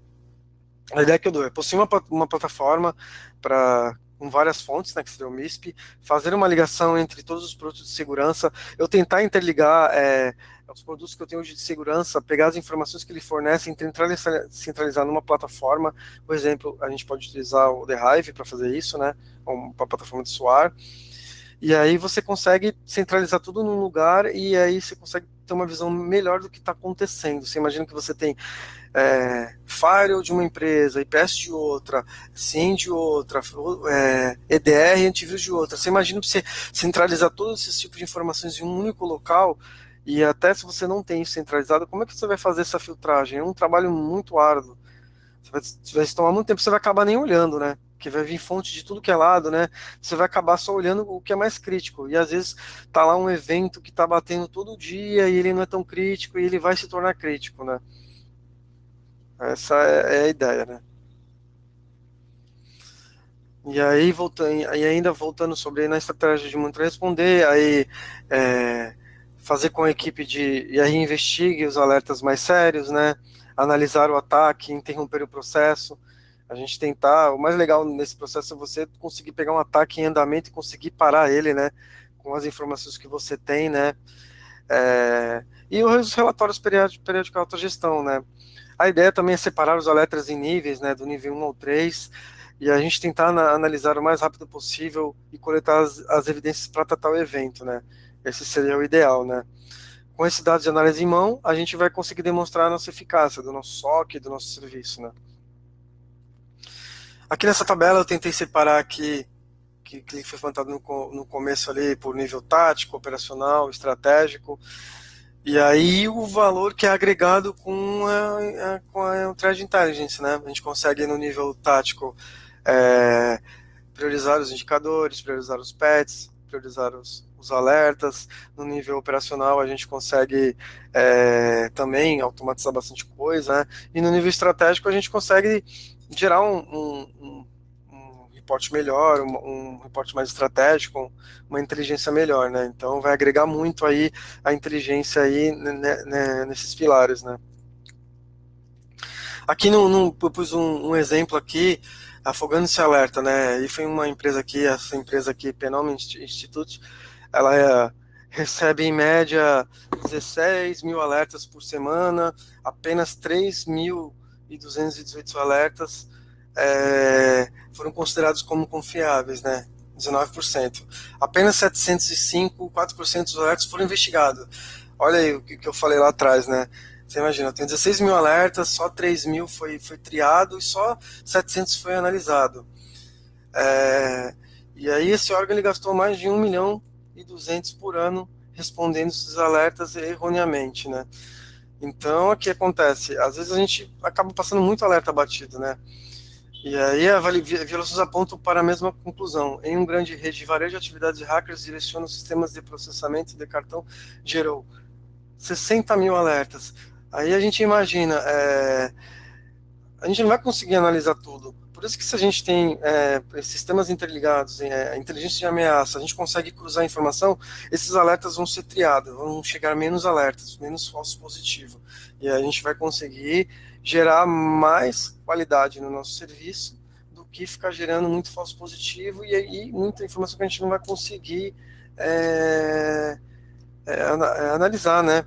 a ideia que eu dou é possuir uma plataforma para com várias fontes, né, que seria o MISP, fazer uma ligação entre todos os produtos de segurança, eu tentar interligar os produtos que eu tenho hoje de segurança, pegar as informações que ele fornece, tentar centralizar numa plataforma. Por exemplo, a gente pode utilizar o The Hive para fazer isso, né, uma plataforma de SOAR, e aí você consegue centralizar tudo num lugar e aí você consegue ter uma visão melhor do que está acontecendo. Você imagina que você tem firewall de uma empresa, IPS de outra, SIEM de outra, EDR e antivírus de outra. Você imagina que você centralizar todos esses tipos de informações em um único local, e até se você não tem isso centralizado, como é que você vai fazer essa filtragem? É um trabalho muito árduo. Vai tomar muito tempo, você vai acabar nem olhando, né? Que vai vir fonte de tudo que é lado, né? Você vai acabar só olhando o que é mais crítico. E às vezes tá lá um evento que tá batendo todo dia e ele não é tão crítico e ele vai se tornar crítico, né? Essa é a ideia, né? E aí, e ainda voltando sobre na estratégia de muito responder, aí fazer com a equipe e aí investigue os alertas mais sérios, né? Analisar o ataque, interromper o processo. A gente tentar, o mais legal nesse processo é você conseguir pegar um ataque em andamento e conseguir parar ele, né? Com as informações que você tem, né? E os relatórios periódicos de autogestão, né? A ideia também é separar os alertas em níveis, né, do nível 1 ao 3, e a gente tentar analisar o mais rápido possível e coletar as evidências para tratar o evento, né? Esse seria o ideal, né? Com esses dados de análise em mão, a gente vai conseguir demonstrar a nossa eficácia do nosso SOC, do nosso serviço, né? Aqui nessa tabela eu tentei separar aqui que foi levantado no começo ali por nível tático, operacional, estratégico. E aí o valor que é agregado com a Threat Intelligence, né? A gente consegue no nível tático priorizar os indicadores, priorizar os pets, priorizar os alertas. No nível operacional a gente consegue também automatizar bastante coisa, né? E no nível estratégico a gente consegue gerar um reporte melhor, um reporte mais estratégico, uma inteligência melhor, né? Então vai agregar muito aí a inteligência aí nesses pilares, né? Aqui eu pus um exemplo aqui, Afogando-se Alerta, né? E foi uma empresa aqui, essa empresa aqui, Penome Institute, ela recebe em média 16 mil alertas por semana, apenas 3.218 alertas foram considerados como confiáveis, né? 19%. Apenas 705, 4% dos alertas foram investigados. Olha aí o que eu falei lá atrás, né? Você imagina, tem 16 mil alertas, só 3 mil foi triado e só 700 foi analisado. E aí esse órgão ele gastou mais de 1.200.000 por ano respondendo esses alertas erroneamente, né? Então, o que acontece? Às vezes a gente acaba passando muito alerta batido, né? E aí violações apontam para a mesma conclusão. Em uma grande rede de varejo, atividades de hackers direcionam sistemas de processamento de cartão, gerou 60 mil alertas. Aí a gente imagina, a gente não vai conseguir analisar tudo. Por isso que se a gente tem sistemas interligados, inteligência de ameaça, a gente consegue cruzar a informação, esses alertas vão ser triados, vão chegar menos alertas, menos falsos positivos. E aí a gente vai conseguir gerar mais qualidade no nosso serviço do que ficar gerando muito falso positivo e aí muita informação que a gente não vai conseguir analisar, né?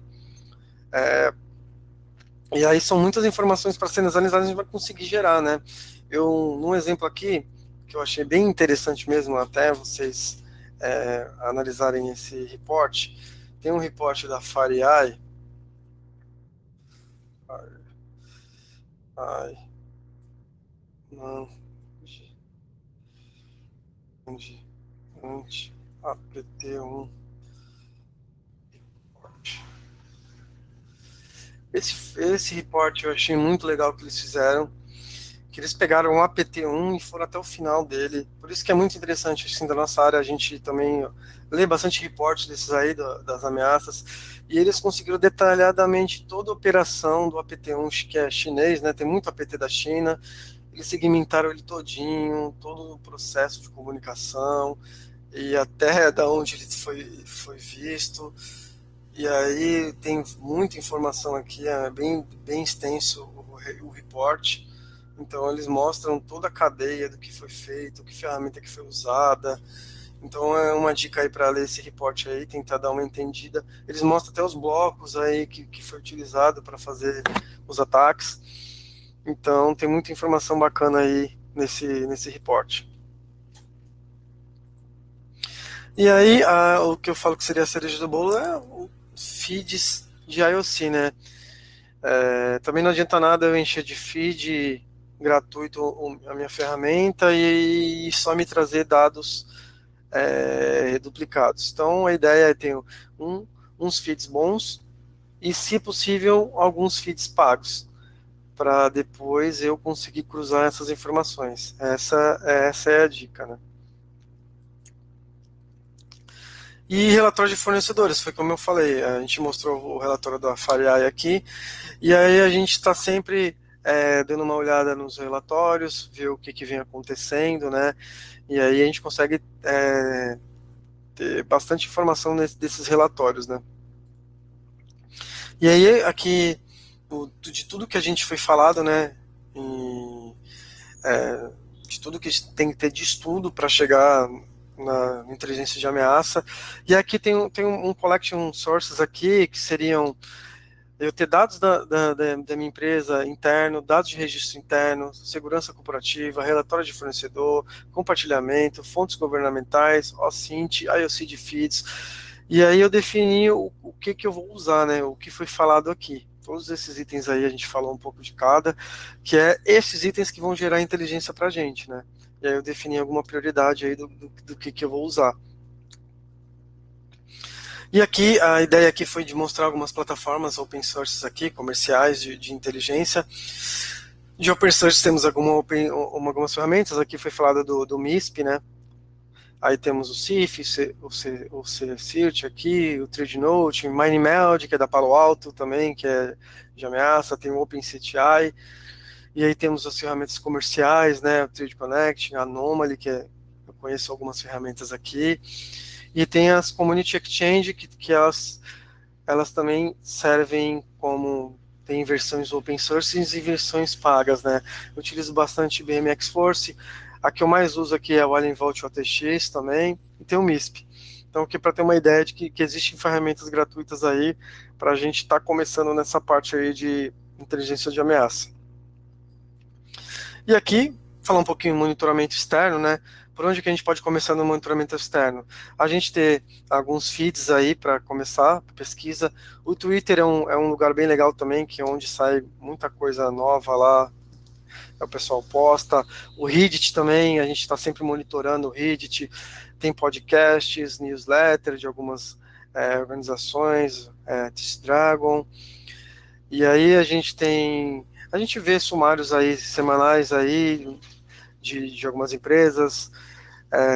E aí são muitas informações para serem analisadas, a gente vai conseguir gerar, né? Num exemplo aqui, que eu achei bem interessante mesmo, até vocês analisarem esse report, tem um report da FireEye, ai, não, apt1, esse report eu achei muito legal que eles fizeram, que eles pegaram o APT1 e foram até o final dele. Por isso que é muito interessante, assim, da nossa área, a gente também lê bastante reportes desses aí, das ameaças, e eles conseguiram detalhadamente toda a operação do APT1, que é chinês, né? Tem muito APT da China, eles segmentaram ele todinho, todo o processo de comunicação, e até da onde ele foi visto. E aí tem muita informação aqui, é bem extenso o report. Então eles mostram toda a cadeia do que foi feito, que ferramenta que foi usada. Então é uma dica aí para ler esse report aí, tentar dar uma entendida. Eles mostram até os blocos aí que foi utilizado para fazer os ataques. Então tem muita informação bacana aí nesse report. E aí o que eu falo que seria a cereja do bolo é o feeds de IOC, né? Também não adianta nada eu encher de feed gratuito a minha ferramenta e só me trazer dados duplicados. Então a ideia é ter uns feeds bons e, se possível, alguns feeds pagos, para depois eu conseguir cruzar essas informações. Essa é a dica, né? E relatório de fornecedores, foi como eu falei, a gente mostrou o relatório da FireEye aqui, e aí a gente está sempre dando uma olhada nos relatórios, ver o que vem acontecendo, né? E aí a gente consegue ter bastante informação desses relatórios, né? E aí aqui, de tudo que a gente foi falado, né? De tudo que tem que ter de estudo para chegar na inteligência de ameaça. E aqui tem um collection sources aqui, que seriam eu ter dados da minha empresa interno, dados de registro interno, segurança corporativa, relatório de fornecedor, compartilhamento, fontes governamentais, OSINT, IOC de feeds. E aí eu defini o que eu vou usar, né? O que foi falado aqui. Todos esses itens aí a gente falou um pouco de cada, que é esses itens que vão gerar inteligência para a gente, né? E aí eu defini alguma prioridade aí do que eu vou usar. E aqui, a ideia aqui foi de mostrar algumas plataformas open sources aqui, comerciais de inteligência. De open source temos algumas ferramentas, aqui foi falado do MISP, né? Aí temos o CIF, o CSIRT aqui, o TradeNote, o MineMeld, que é da Palo Alto também, que é de ameaça, tem o OpenCTI, e aí temos as ferramentas comerciais, né? O Trade Connect, a Anomaly, eu conheço algumas ferramentas aqui. E tem as Community Exchange, que elas também servem como... Tem versões open source e versões pagas, né? Eu utilizo bastante BMX Force. A que eu mais uso aqui é o Alien Vault OTX também. E tem o MISP. Então, aqui para ter uma ideia de que existem ferramentas gratuitas aí para a gente estar começando nessa parte aí de inteligência de ameaça. E aqui, falar um pouquinho de monitoramento externo, né? Por onde que a gente pode começar no monitoramento externo? A gente ter alguns feeds aí para começar, pesquisa. O Twitter é um lugar bem legal também, que é onde sai muita coisa nova lá, o pessoal posta. O Reddit também, a gente está sempre monitorando o Reddit. Tem podcasts, newsletter de algumas organizações, Dragon. E aí a gente vê sumários aí semanais aí de algumas empresas,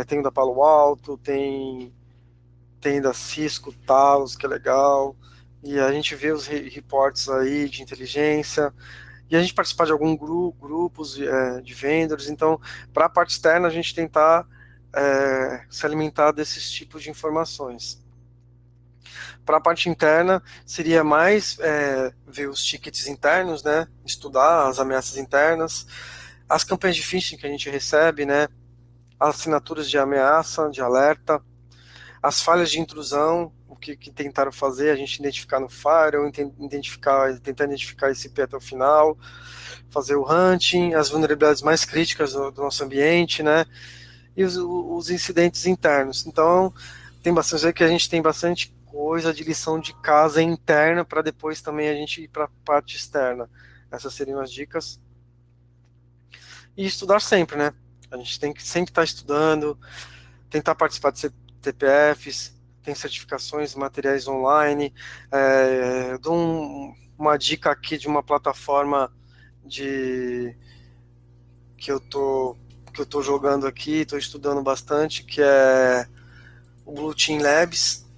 tem o da Palo Alto, tem da Cisco, Talos, que é legal, e a gente vê os reports aí de inteligência, e a gente participar de alguns grupos de vendors. Então, para a parte externa, a gente tentar se alimentar desses tipos de informações. Para a parte interna, seria mais ver os tickets internos, né? Estudar as ameaças internas, as campanhas de phishing que a gente recebe, né? As assinaturas de ameaça, de alerta, as falhas de intrusão, o que tentaram fazer, a gente identificar no firewall, tentar identificar esse IP até o final, fazer o hunting, as vulnerabilidades mais críticas do nosso ambiente, né? E os incidentes internos. Então, tem bastante que a gente tem bastante coisa de lição de casa interna para depois também a gente ir para a parte externa. Essas seriam as dicas. E estudar sempre, né? A gente tem que sempre estar estudando, tentar participar de CTPFs, tem certificações, materiais online. Dou uma dica aqui de uma plataforma que eu tô jogando aqui, estou estudando bastante, que é o Blue Team Labs,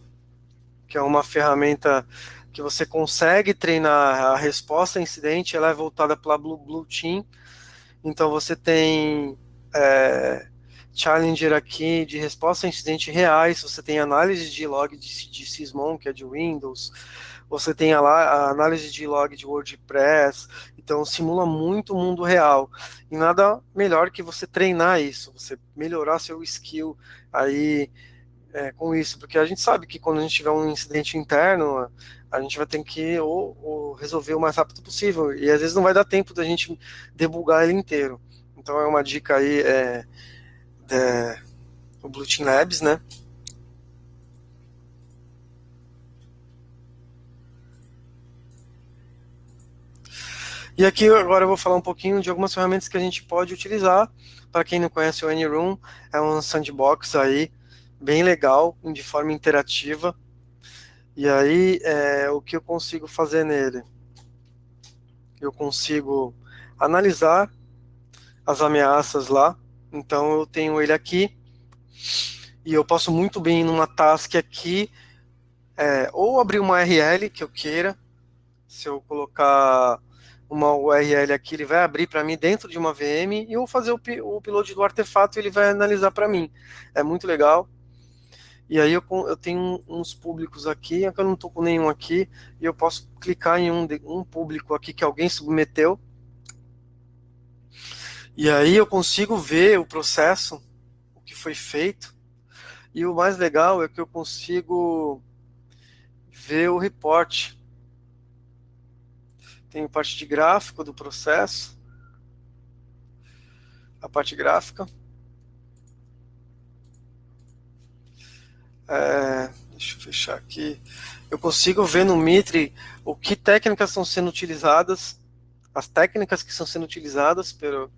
que é uma ferramenta que você consegue treinar a resposta a incidente, ela é voltada para Blue Team. Então você tem Challenger aqui de resposta a incidente reais, você tem análise de log de Sysmon, que é de Windows, você tem a análise de log de WordPress, então simula muito o mundo real. E nada melhor que você treinar isso, você melhorar seu skill aí com isso, porque a gente sabe que quando a gente tiver um incidente interno, a gente vai ter que ou resolver o mais rápido possível, e às vezes não vai dar tempo da gente debugar ele inteiro. Então é uma dica aí o Blue Team Labs, né? E aqui agora eu vou falar um pouquinho de algumas ferramentas que a gente pode utilizar. Para quem não conhece, o AnyRoom é um sandbox aí bem legal, de forma interativa. E aí, o que eu consigo fazer nele? Eu consigo analisar as ameaças lá. Então eu tenho ele aqui e eu posso muito bem ir numa task aqui, ou abrir uma URL que eu queira. Se eu colocar uma URL aqui, ele vai abrir para mim dentro de uma VM e eu vou fazer o upload do artefato e ele vai analisar para mim. É muito legal. E aí eu tenho uns públicos aqui, eu não estou com nenhum aqui, e eu posso clicar em um público aqui que alguém submeteu. E aí eu consigo ver o processo, o que foi feito. E o mais legal é que eu consigo ver o report. Tem a parte de gráfico do processo, a parte gráfica. Deixa eu fechar aqui. Eu consigo ver no Mitre o que técnicas estão sendo utilizadas, as técnicas que estão sendo utilizadas por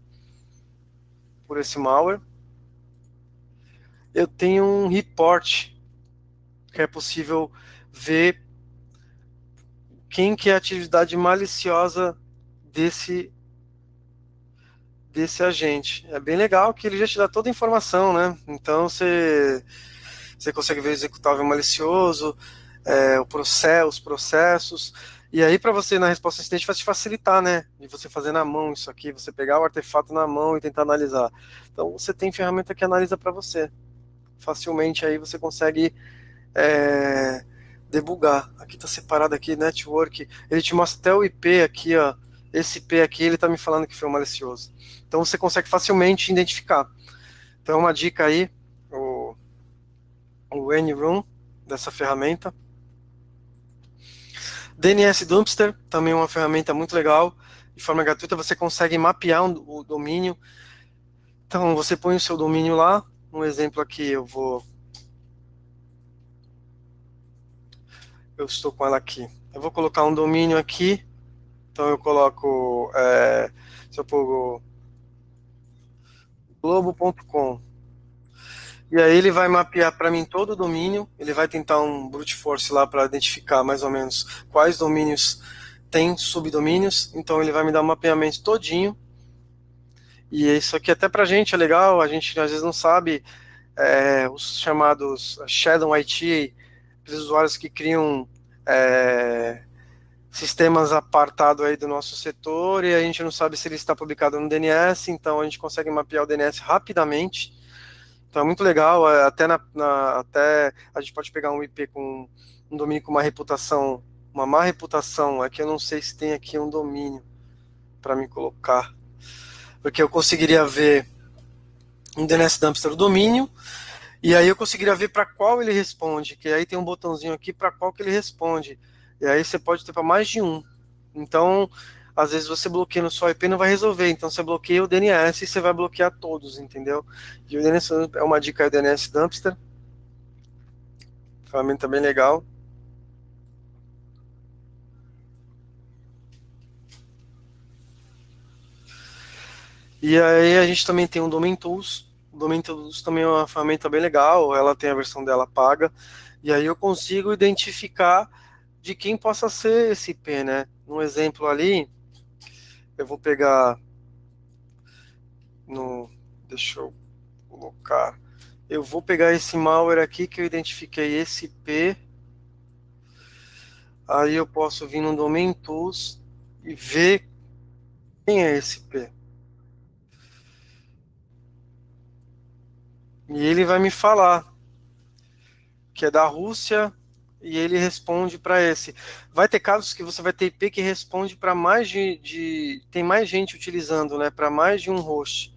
esse malware. Eu tenho um report que é possível ver quem que é a atividade maliciosa desse agente. É bem legal que ele já te dá toda a informação, né? Então você consegue ver o executável malicioso, os processos. E aí, para você, na resposta ao incidente, vai te facilitar, né? De você fazer na mão isso aqui, você pegar o artefato na mão e tentar analisar. Então, você tem ferramenta que analisa para você. Facilmente aí você consegue debugar. Aqui está separado aqui, network. Ele te mostra até o IP aqui, ó. Esse IP aqui, ele está me falando que foi um malicioso. Então, você consegue facilmente identificar. Então, uma dica aí, o AnyRoom, dessa ferramenta. DNS Dumpster, também uma ferramenta muito legal. De forma gratuita, você consegue mapear o domínio. Então, você põe o seu domínio lá. Um exemplo aqui, eu estou com ela aqui. Eu vou colocar um domínio aqui. Então, eu coloco, se eu pôr globo.com. E aí ele vai mapear para mim todo o domínio. Ele vai tentar um brute force lá para identificar mais ou menos quais domínios tem subdomínios. Então, ele vai me dar um mapeamento todinho. E isso aqui até pra gente é legal, a gente às vezes não sabe, os chamados Shadow IT, aqueles usuários que criam é, sistemas apartados aí do nosso setor e a gente não sabe se ele está publicado no DNS, então a gente consegue mapear o DNS rapidamente. Então é muito legal, até a gente pode pegar um IP com um domínio com uma reputação, uma má reputação, aqui eu não sei se tem aqui um domínio para me colocar, porque eu conseguiria ver um DNS dumpster do domínio, e aí eu conseguiria ver para qual ele responde, que aí tem um botãozinho aqui para qual que ele responde. E aí você pode ter para mais de um. Então, às vezes você bloqueia no só IP não vai resolver. Então você bloqueia o DNS e você vai bloquear todos, entendeu? E o DNS é uma dica aí, o DNS Dumpster. Ferramenta bem legal. E aí a gente também tem o Domain Tools. O Domain Tools também é uma ferramenta bem legal. Ela tem a versão dela paga. E aí eu consigo identificar de quem possa ser esse IP, né? Um exemplo ali, eu vou pegar no. Deixa eu colocar. Eu vou pegar esse malware aqui que eu identifiquei esse IP. Aí eu posso vir no Domain Tools e ver quem é esse IP. E ele vai me falar que é da Rússia e ele responde para esse. Vai ter casos que você vai ter IP que responde para mais tem mais gente utilizando, né? Para mais de um host.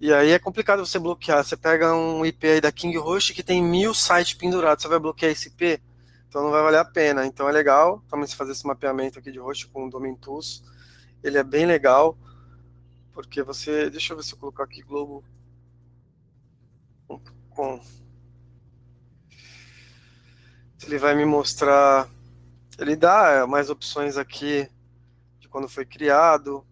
E aí é complicado você bloquear. Você pega um IP aí da King Host que tem 1000 sites pendurados, você vai bloquear esse IP? Então não vai valer a pena. Então é legal também se fazer esse mapeamento aqui de host com o Domain Tools. Ele é bem legal, porque você. Deixa eu ver se eu colocar aqui Globo.com. Ele vai me mostrar. Ele dá mais opções aqui de quando foi criado,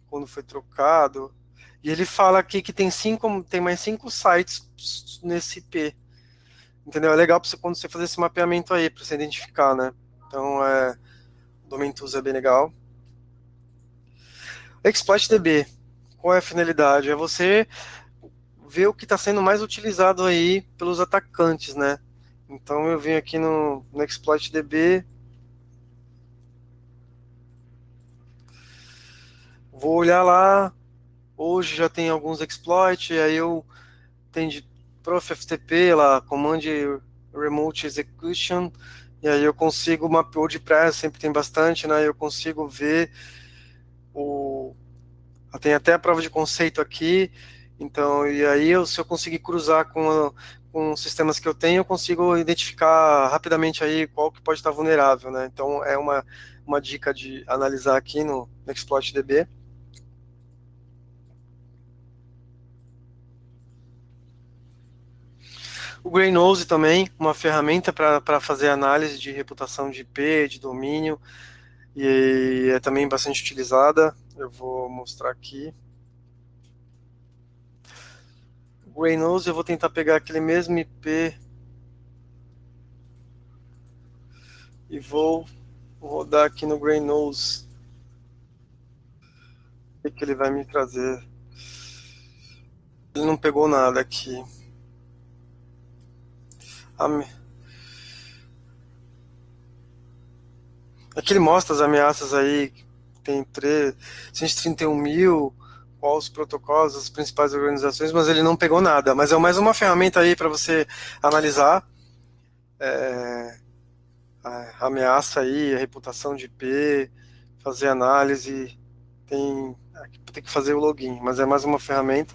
quando foi trocado. E ele fala aqui que tem mais 5 sites nesse IP. Entendeu? É legal pra você, quando você fazer esse mapeamento aí, para você identificar, né? Então, o Domain Tools é bem legal. ExploitDB, qual é a finalidade? É você ver o que está sendo mais utilizado aí pelos atacantes, né? Então, eu vim aqui no ExploitDB, vou olhar lá, hoje já tem alguns exploits, aí eu tenho de ProfFTP lá, Command Remote Execution, e aí eu consigo mapear, o WordPress sempre tem bastante, né? Eu consigo ver o tem até a prova de conceito aqui, então, e aí se eu conseguir cruzar com sistemas que eu tenho, eu consigo identificar rapidamente aí qual que pode estar vulnerável, né? Então é uma dica de analisar aqui no ExploitDB. O Greynose também, uma ferramenta para fazer análise de reputação de IP, de domínio, e é também bastante utilizada. Eu vou mostrar aqui. O Greynose, eu vou tentar pegar aquele mesmo IP e vou rodar aqui no Greynose. O que ele vai me trazer? Ele não pegou nada aqui. Aqui ele mostra as ameaças aí, tem 131 mil, quais os protocolos das principais organizações, mas ele não pegou nada. Mas é mais uma ferramenta aí para você analisar a ameaça aí, a reputação de IP, fazer análise, tem que fazer o login, mas é mais uma ferramenta.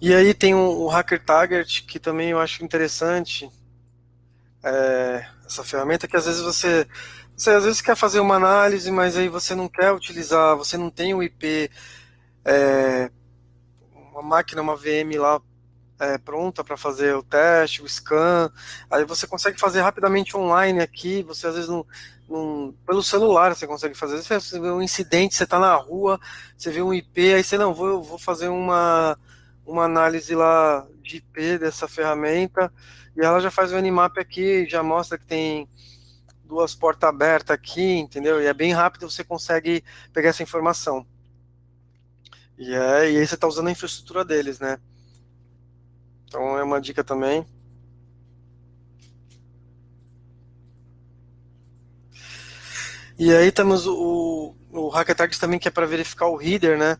E aí tem o Hacker Target, que também eu acho interessante, essa ferramenta, que às vezes você às vezes quer fazer uma análise, mas aí você não quer utilizar, você não tem o IP, uma máquina, uma VM lá pronta para fazer o teste, o scan, aí você consegue fazer rapidamente online aqui, você às vezes pelo celular você consegue fazer, às vezes você vê um incidente, você está na rua, você vê um IP, aí você não, vou fazer uma análise lá de IP dessa ferramenta, e ela já faz o Nmap aqui, já mostra que tem duas portas abertas aqui, entendeu? E é bem rápido, você consegue pegar essa informação. E aí você está usando a infraestrutura deles, né? Então é uma dica também. E aí temos o Hacker Target também, que é para verificar o header, né?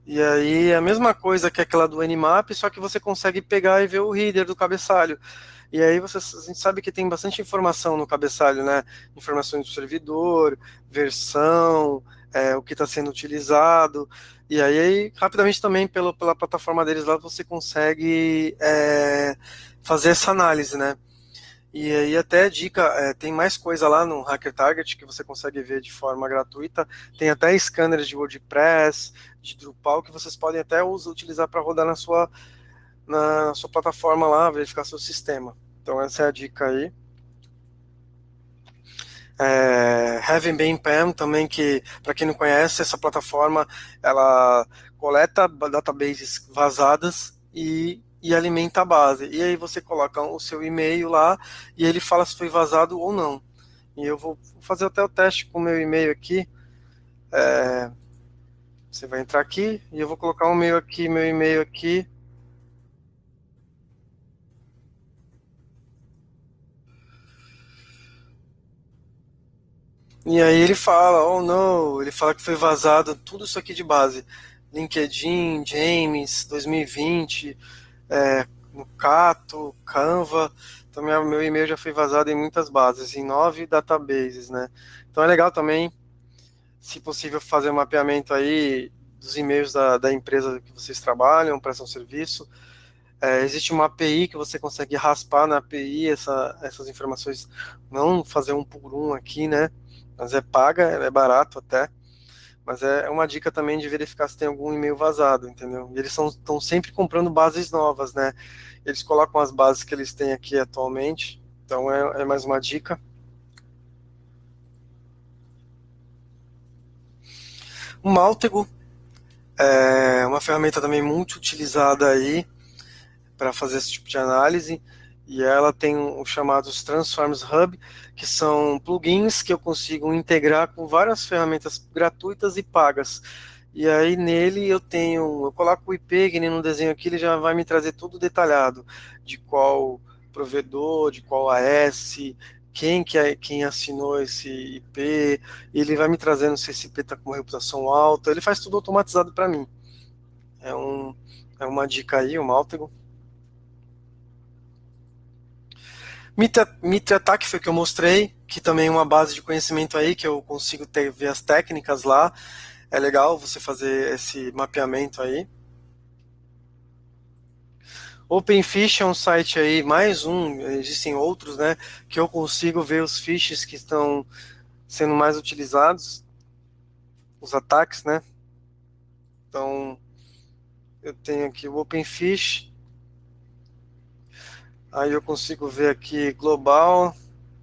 E aí é a mesma coisa que aquela do Nmap, só que você consegue pegar e ver o header do cabeçalho. E aí a gente sabe que tem bastante informação no cabeçalho, né? Informações do servidor, versão, o que está sendo utilizado. E aí, rapidamente também, pela plataforma deles lá, você consegue fazer essa análise, né? E aí até dica, tem mais coisa lá no Hacker Target que você consegue ver de forma gratuita. Tem até scanners de WordPress, de Drupal, que vocês podem até utilizar para rodar na sua plataforma lá, verificar seu sistema. Então essa é a dica aí. Heaven Bem Pam também, que para quem não conhece, essa plataforma ela coleta databases vazadas e alimenta a base. E aí você coloca o seu e-mail lá e ele fala se foi vazado ou não. E eu vou fazer até o teste com o meu e-mail aqui. Você vai entrar aqui e eu vou colocar meu e-mail aqui. E aí ele fala, oh não, ele fala que foi vazado tudo isso aqui de base. LinkedIn, James, 2020, no Cato, Canva. Então meu e-mail já foi vazado em muitas bases, em 9 databases, né? Então é legal também, se possível, fazer um mapeamento aí dos e-mails da empresa que vocês trabalham, prestam serviço. Existe uma API que você consegue raspar na API essas informações, não fazer um por um aqui, né? Mas é paga, é barato até. Mas é uma dica também de verificar se tem algum e-mail vazado, entendeu? E eles estão sempre comprando bases novas, né? Eles colocam as bases que eles têm aqui atualmente. Então é mais uma dica. O Maltego é uma ferramenta também muito utilizada aí para fazer esse tipo de análise. E ela tem os chamados Transforms Hub, que são plugins que eu consigo integrar com várias ferramentas gratuitas e pagas. E aí nele eu coloco o IP, que nem no desenho aqui, ele já vai me trazer tudo detalhado, de qual provedor, de qual AS, quem assinou esse IP, ele vai me trazendo se esse IP está com uma reputação alta, ele faz tudo automatizado para mim. É, um, é uma dica aí, o Maltego. Mitre Attack foi o que eu mostrei, que também é uma base de conhecimento aí, que eu consigo ver as técnicas lá. É legal você fazer esse mapeamento aí. OpenFish é um site aí, mais um, existem outros, né, que eu consigo ver os fishes que estão sendo mais utilizados, os ataques, né. Então, eu tenho aqui o OpenFish, aí eu consigo ver aqui global,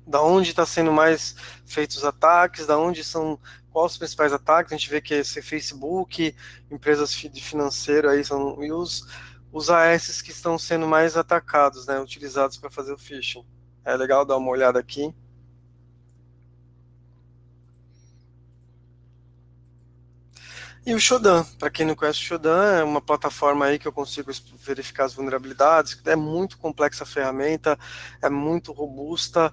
da onde está sendo mais feitos os ataques, da onde são, quais os principais ataques. A gente vê que esse Facebook, empresas de financeiro aí são, e os AS que estão sendo mais atacados, né, utilizados para fazer o phishing. É legal dar uma olhada aqui. E o Shodan, para quem não conhece o Shodan, é uma plataforma aí que eu consigo verificar as vulnerabilidades. É muito complexa a ferramenta, é muito robusta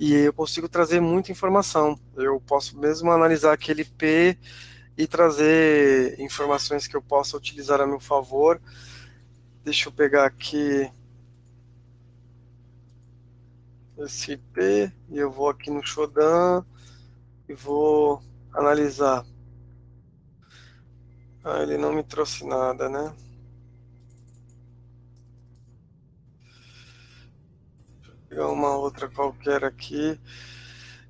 e eu consigo trazer muita informação. Eu posso mesmo analisar aquele IP e trazer informações que eu possa utilizar a meu favor. Deixa eu pegar aqui esse IP e eu vou aqui no Shodan e vou analisar. Ah, ele não me trouxe nada, né? Vou pegar uma outra qualquer aqui.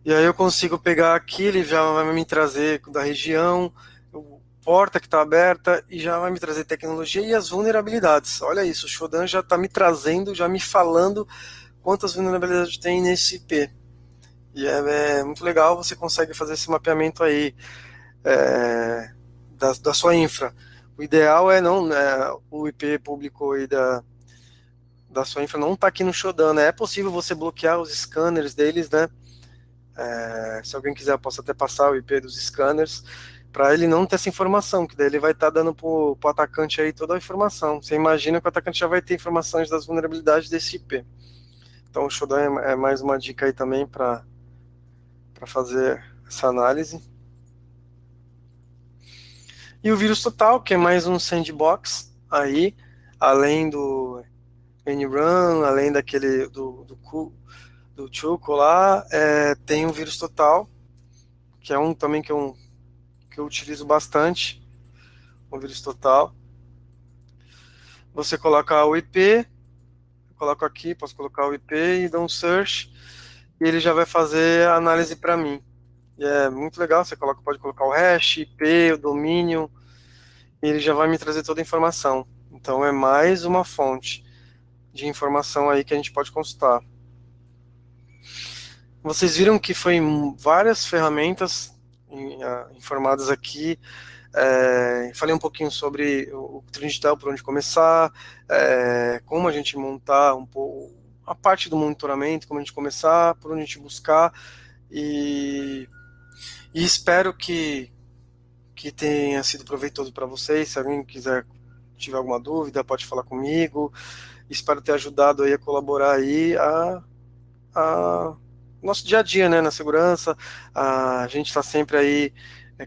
E aí eu consigo pegar aqui, ele já vai me trazer da região, porta que está aberta e já vai me trazer tecnologia e as vulnerabilidades. Olha isso, o Shodan já está me trazendo, já me falando quantas vulnerabilidades tem nesse IP. E é muito legal, você consegue fazer esse mapeamento aí da sua infra. O ideal é não, né, o IP público aí da sua infra não tá aqui no Shodan, né? É possível você bloquear os scanners deles, né? Se alguém quiser, eu posso até passar o IP dos scanners para ele não ter essa informação, que daí ele vai estar dando pro atacante aí toda a informação. Você imagina que o atacante já vai ter informações das vulnerabilidades desse IP. Então o Shodan é mais uma dica aí também para fazer essa análise. E o vírus total, que é mais um sandbox aí, além do NRun, além daquele do Chuco lá, tem o vírus total, que é um também que eu utilizo bastante, o vírus total. Você coloca o IP, eu coloco aqui, posso colocar o IP e dar um search, e ele já vai fazer a análise para mim. E é muito legal, você pode colocar o hash, IP, o domínio, e ele já vai me trazer toda a informação. Então é mais uma fonte de informação aí que a gente pode consultar. Vocês viram que foi várias ferramentas informadas aqui. Falei um pouquinho sobre o Digital, por onde começar, como a gente montar um pouco a parte do monitoramento, como a gente começar, por onde a gente buscar, e, e espero que tenha sido proveitoso para vocês. Se alguém quiser tiver alguma dúvida, pode falar comigo. Espero ter ajudado aí a colaborar aí a nosso dia a dia, né, na segurança. A gente está sempre aí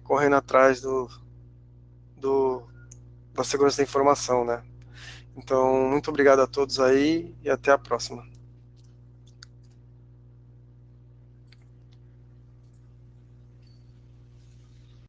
correndo atrás do, da segurança da informação, né? Então, muito obrigado a todos aí e até a próxima.